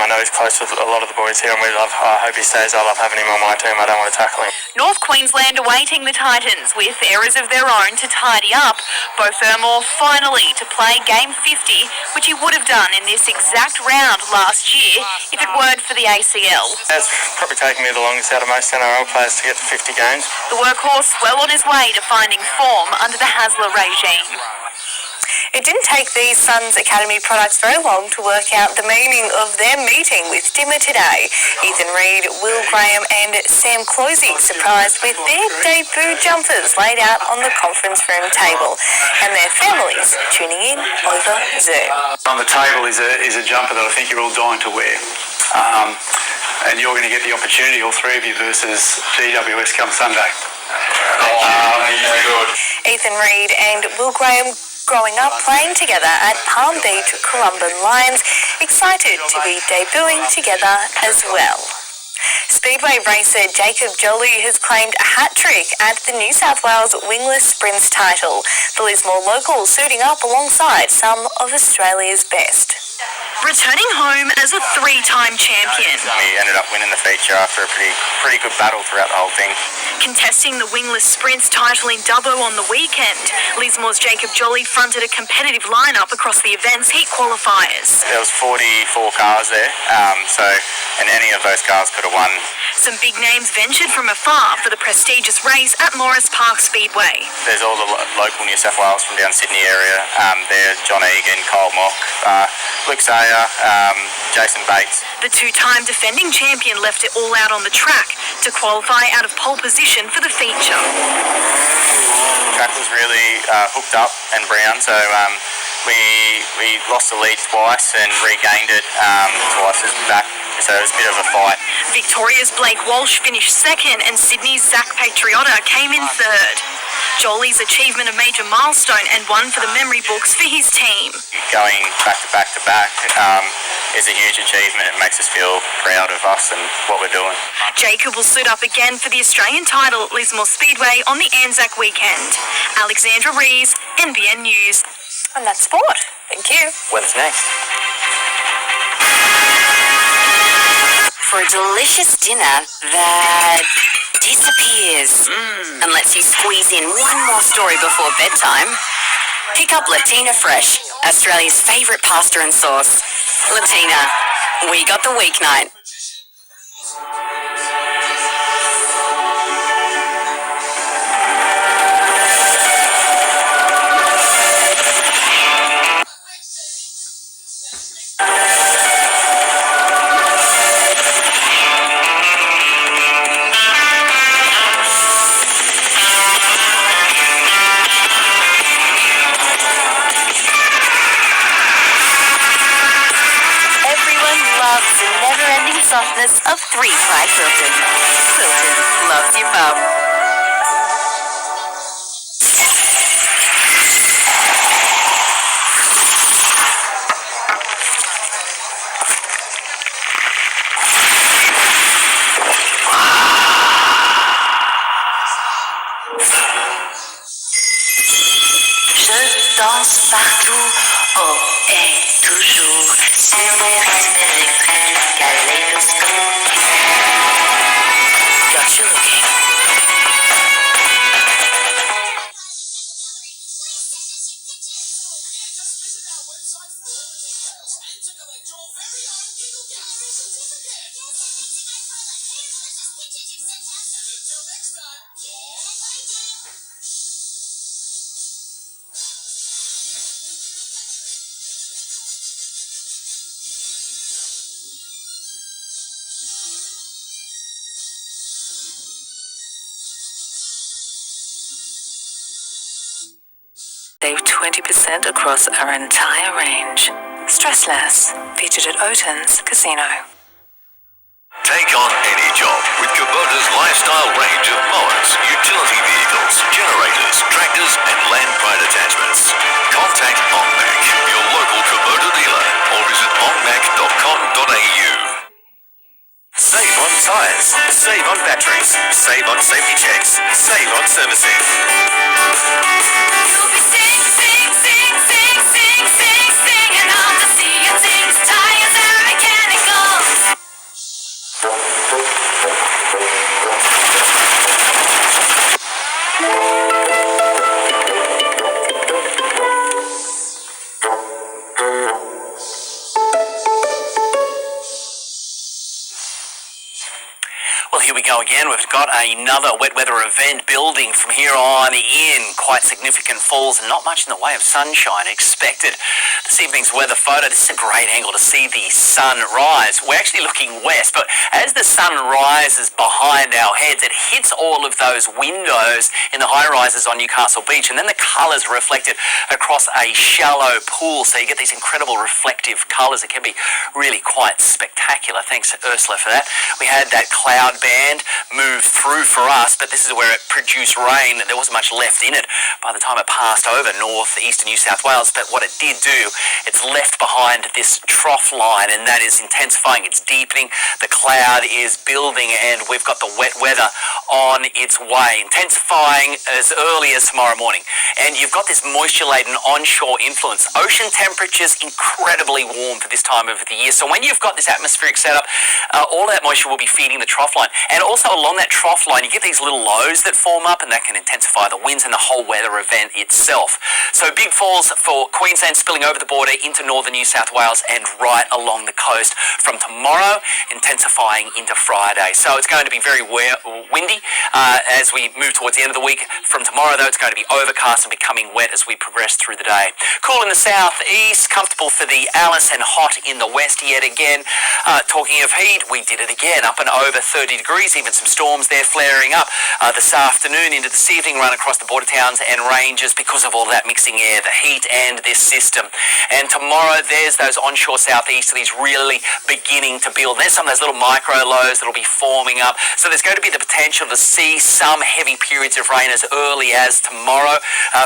I know he's close with a lot of the boys here, and I hope he stays. I love having him on my team. I don't want to tackle him. North Queensland awaiting the Titans with errors of their own to tidy up. Beau Fermor finally to play Game 50, which he would have done in this exact round last year if it weren't for the ACL. It's probably taken me the longest out of most NRL players to get to 50 games. The workhorse well on his way to finding form under the Hasler regime. It didn't take these Suns Academy products very long to work out the meaning of their meeting with Dimmer today. Ethan Reid, Will Graham and Sam Closey surprised with their debut jumpers laid out on the conference room table, and their families tuning in over Zoom. On the table is a jumper that I think you're all dying to wear. And you're going to get the opportunity, all three of you, versus GWS come Sunday. Ethan Reid and Will Graham growing up playing together at Palm Beach Currumbin Lions, excited to be debuting together as well. Speedway racer Jacob Joly has claimed a hat-trick at the New South Wales Wingless Sprints title. The Lismore local suiting up alongside some of Australia's best. Returning home as a 3-time champion. We ended up winning the feature after a pretty good battle throughout the whole thing. Contesting the Wingless Sprints title in Dubbo on the weekend, Lismore's Jacob Joly fronted a competitive lineup across the event's heat qualifiers. There was 44 cars there, and any of those cars could have won. Some big names ventured from afar for the prestigious race at Morris Park Speedway. There's all the local New South Wales from down Sydney area. There's John Egan, Cole Mock, Luke Sayer, Jason Bates. The 2-time defending champion left it all out on the track to qualify out of pole position for the feature. The track was really hooked up and brown, so we lost the lead twice and regained it twice back. So it was a bit of a fight. Victoria's Blake Walsh finished second and Sydney's Zach Patriota came in third. Joly's achievement a major milestone and one for the memory books for his team. Going back to back is a huge achievement. It makes us feel proud of us and what we're doing. Jacob will suit up again for the Australian title at Lismore Speedway on the Anzac weekend. Alexandra Rees, NBN News. And that's sport. Thank you. Weather's next. For a delicious dinner that disappears and lets you squeeze in one more story before bedtime, pick up Latina Fresh, Australia's favourite pasta and sauce. Latina, we got the weeknight. Softness of 3-ply Filton. Filton loves your bum. Je danse partout, oh et toujours, sur les rythmes électriques. Got you looking. Save 20% across our entire range. Stress less. Featured at Oton's Casino. Take on any job with Kubota's lifestyle range of mowers, utility vehicles, generators, tractors and land pride attachments. Contact Ongmac, your local Kubota dealer, or visit ongmac.com.au. Save on tyres, save on batteries, save on safety checks, save on servicing. You'll be singing on the sea of things, tires and mechanicals. Well, here we go again. We've got another wet weather event building from here on in. Quite significant falls and not much in the way of sunshine expected. This evening's weather photo, this is a great angle to see the sun rise. We're actually looking west, but as the sun rises behind our heads, it hits all of those windows in the high-rises on Newcastle Beach, and then the colours are reflected across a shallow pool, so you get these incredible reflective colours. It can be really quite spectacular. Thanks to Ursula for that. We had that cloud band move through for us, but this is where it produced rain. There wasn't much left in it by the time it passed over north-eastern New South Wales, but what it did do, it's left behind this trough line, and that is intensifying, it's deepening, the cloud is building, and we've got the wet weather on its way, intensifying as early as tomorrow morning. And you've got this moisture-laden onshore influence. Ocean temperatures incredibly warm for this time of the year, so when you've got this atmospheric setup, all that moisture will be feeding the trough line. And also along that trough line, you get these little lows that form up, and that can intensify the winds and the whole weather event itself. So big falls for Queensland, spilling over the border into northern New South Wales and right along the coast from tomorrow, intensifying into Friday. So it's going to be very windy as we move towards the end of the week. From tomorrow, though, it's going to be overcast and becoming wet as we progress through the day. Cool in the southeast, comfortable for the Alice, and hot in the west yet again. Talking of heat, we did it again, up and over 30 degrees, even some storms there flaring up this afternoon into this evening, run across the border towns and ranges because of all that mixing air, the heat and this system. And tomorrow, there's those onshore southeasterlies really beginning to build. There's some of those little micro lows that'll be forming up. So there's going to be the potential to see some heavy periods of rain as early as tomorrow,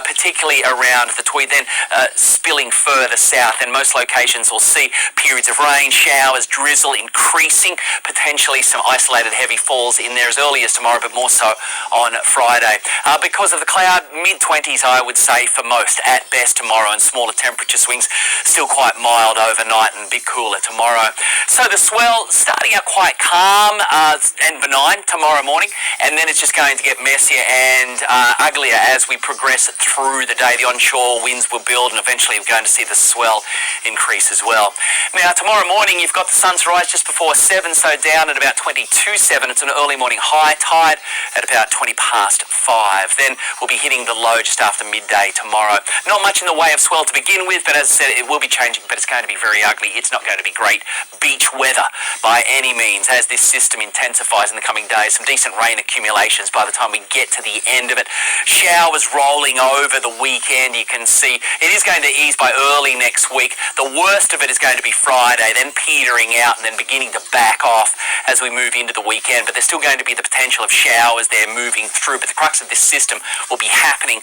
particularly around the Tweed, then spilling further south. And most locations will see periods of rain, showers, drizzle increasing, potentially some isolated heavy falls in there as early as tomorrow, but more so on Friday. Because of the cloud, mid-20s, I would say, for most at best tomorrow, and smaller temperature swings, still quite mild overnight and a bit cooler tomorrow. So the swell starting out quite calm and benign tomorrow morning, and then it's just going to get messier and uglier as we progress through the day. The onshore winds will build, and eventually we're going to see the swell increase as well. Now, tomorrow morning, you've got the sun's rise just before 7, so down at about 22.7. It's an early morning high tide at about 20 past 5. Then we'll be hitting the low just after midday tomorrow. Not much in the way of swell to begin with, but as I said, it will be changing, but it's going to be very ugly. It's not going to be great beach weather by any means as this system intensifies in the coming days. Some decent rain accumulations by the time we get to the end of it. Showers rolling over the weekend. You can see it is going to ease by early next week. The worst of it is going to be Friday, then petering out and then beginning to back off as we move into the weekend. But there's still going to be the potential of showers there moving through. But the crux of this system will be happening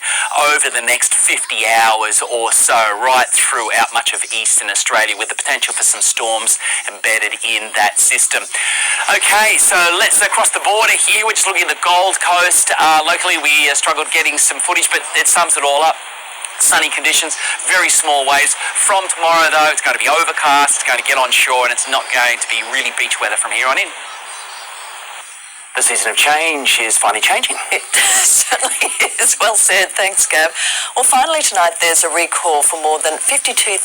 over the next 50 hours or so, right throughout much of eastern Australia, with the potential for some storms embedded in that system. Okay, so let's cross the border here. We're just looking at the Gold Coast. Locally, we struggled getting some footage, but it sums it all up. Sunny conditions, very small waves. From tomorrow, though, it's going to be overcast, it's going to get on shore, and it's not going to be really beach weather from here on in. The season of change is finally changing. It certainly is. Well said. Thanks, Gav. Well, finally tonight there's a recall for more than 52,000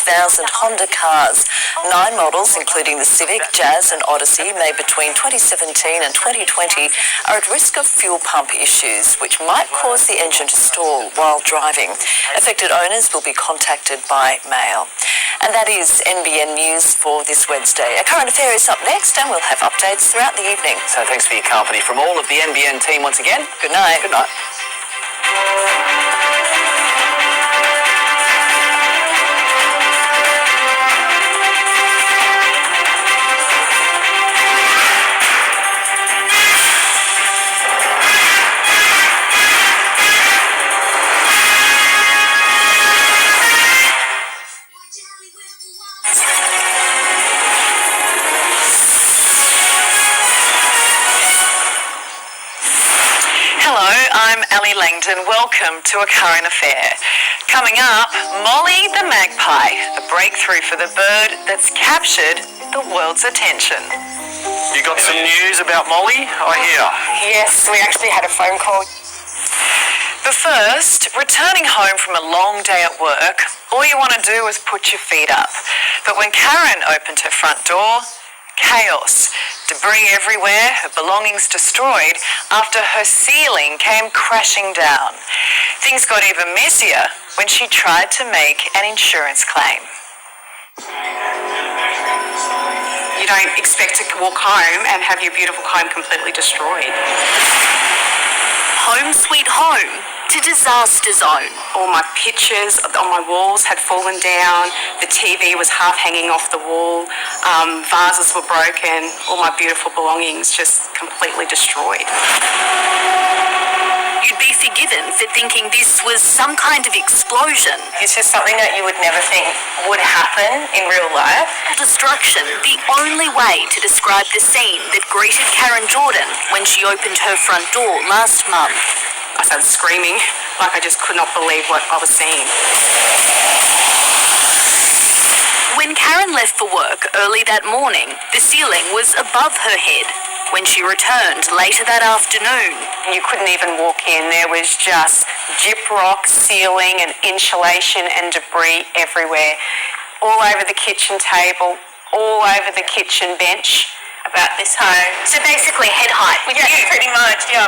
Honda cars. 9 models, including the Civic, Jazz and Odyssey, made between 2017 and 2020, are at risk of fuel pump issues, which might cause the engine to stall while driving. Affected owners will be contacted by mail. And that is NBN News for this Wednesday. A current affair is up next, and we'll have updates throughout the evening. So thanks for your company from all of the NBN team once again. Good night. Good night. Hello, I'm Ali Langdon. Welcome to A Current Affair. Coming up, Molly the magpie, a breakthrough for the bird that's captured the world's attention. You got some news about Molly, I hear? Yes, we actually had a phone call. But first, returning home from a long day at work, all you want to do is put your feet up. But when Karen opened her front door, chaos. Debris everywhere, her belongings destroyed after her ceiling came crashing down. Things got even messier when she tried to make an insurance claim. You don't expect to walk home and have your beautiful home completely destroyed. Home sweet home to disaster zone. All my pictures on my walls had fallen down. The TV was half hanging off the wall. Vases were broken. All my beautiful belongings just completely destroyed. You'd be forgiven for thinking this was some kind of explosion. It's just something that you would never think would happen in real life. Destruction, the only way to describe the scene that greeted Karen Jordan when she opened her front door last month. I started screaming, like I just could not believe what I was seeing. When Karen left for work early that morning, the ceiling was above her head. When she returned later that afternoon, you couldn't even walk in. There was just gyprock ceiling and insulation and debris everywhere, all over the kitchen table, all over the kitchen bench. About this home. So basically head height with you. Pretty much, yep.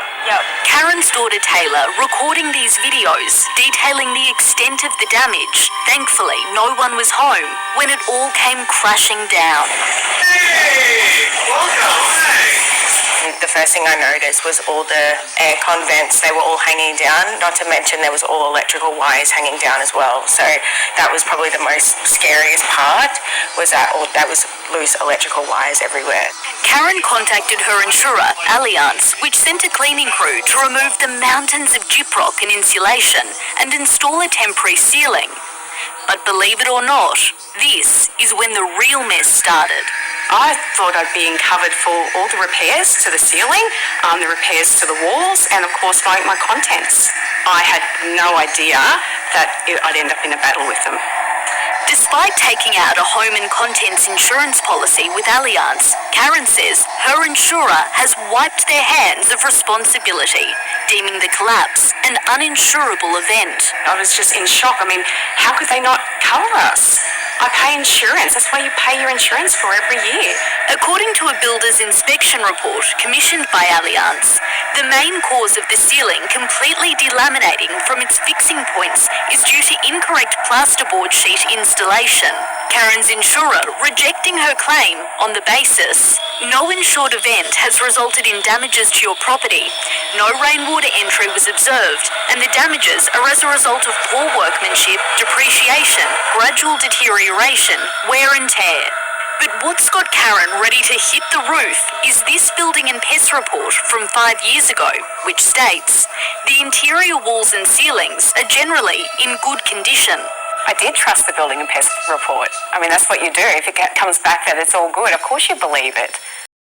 Karen's daughter Taylor recording these videos detailing the extent of the damage. Thankfully, no one was home when it all came crashing down. Hey! Welcome! The first thing I noticed was all the aircon vents, they were all hanging down, not to mention there was all electrical wires hanging down as well. So that was probably the most scariest part, was that was loose electrical wires everywhere. Karen contacted her insurer, Allianz, which sent a cleaning crew to remove the mountains of gyprock and insulation and install a temporary ceiling. But believe it or not, this is when the real mess started. I thought I'd be covered for all the repairs to the ceiling, the repairs to the walls, and of course my contents. I had no idea that I'd end up in a battle with them. Despite taking out a home and contents insurance policy with Allianz, Karen says her insurer has wiped their hands of responsibility, deeming the collapse an uninsurable event. I was just in shock. I mean, how could they not cover us? I pay insurance. That's what you pay your insurance for every year. According to a builder's inspection report commissioned by Allianz, the main cause of the ceiling completely delaminating from its fixing points is due to incorrect plasterboard sheet installation. Karen's insurer rejecting her claim on the basis no insured event has resulted in damages to your property, no rainwater entry was observed, and the damages are as a result of poor workmanship, depreciation, gradual deterioration, wear and tear. But what's got Karen ready to hit the roof is this building and pest report from 5 years ago, which states the interior walls and ceilings are generally in good condition. I did trust the building and pest report. I mean, that's what you do. If it comes back that it's all good, of course you believe it.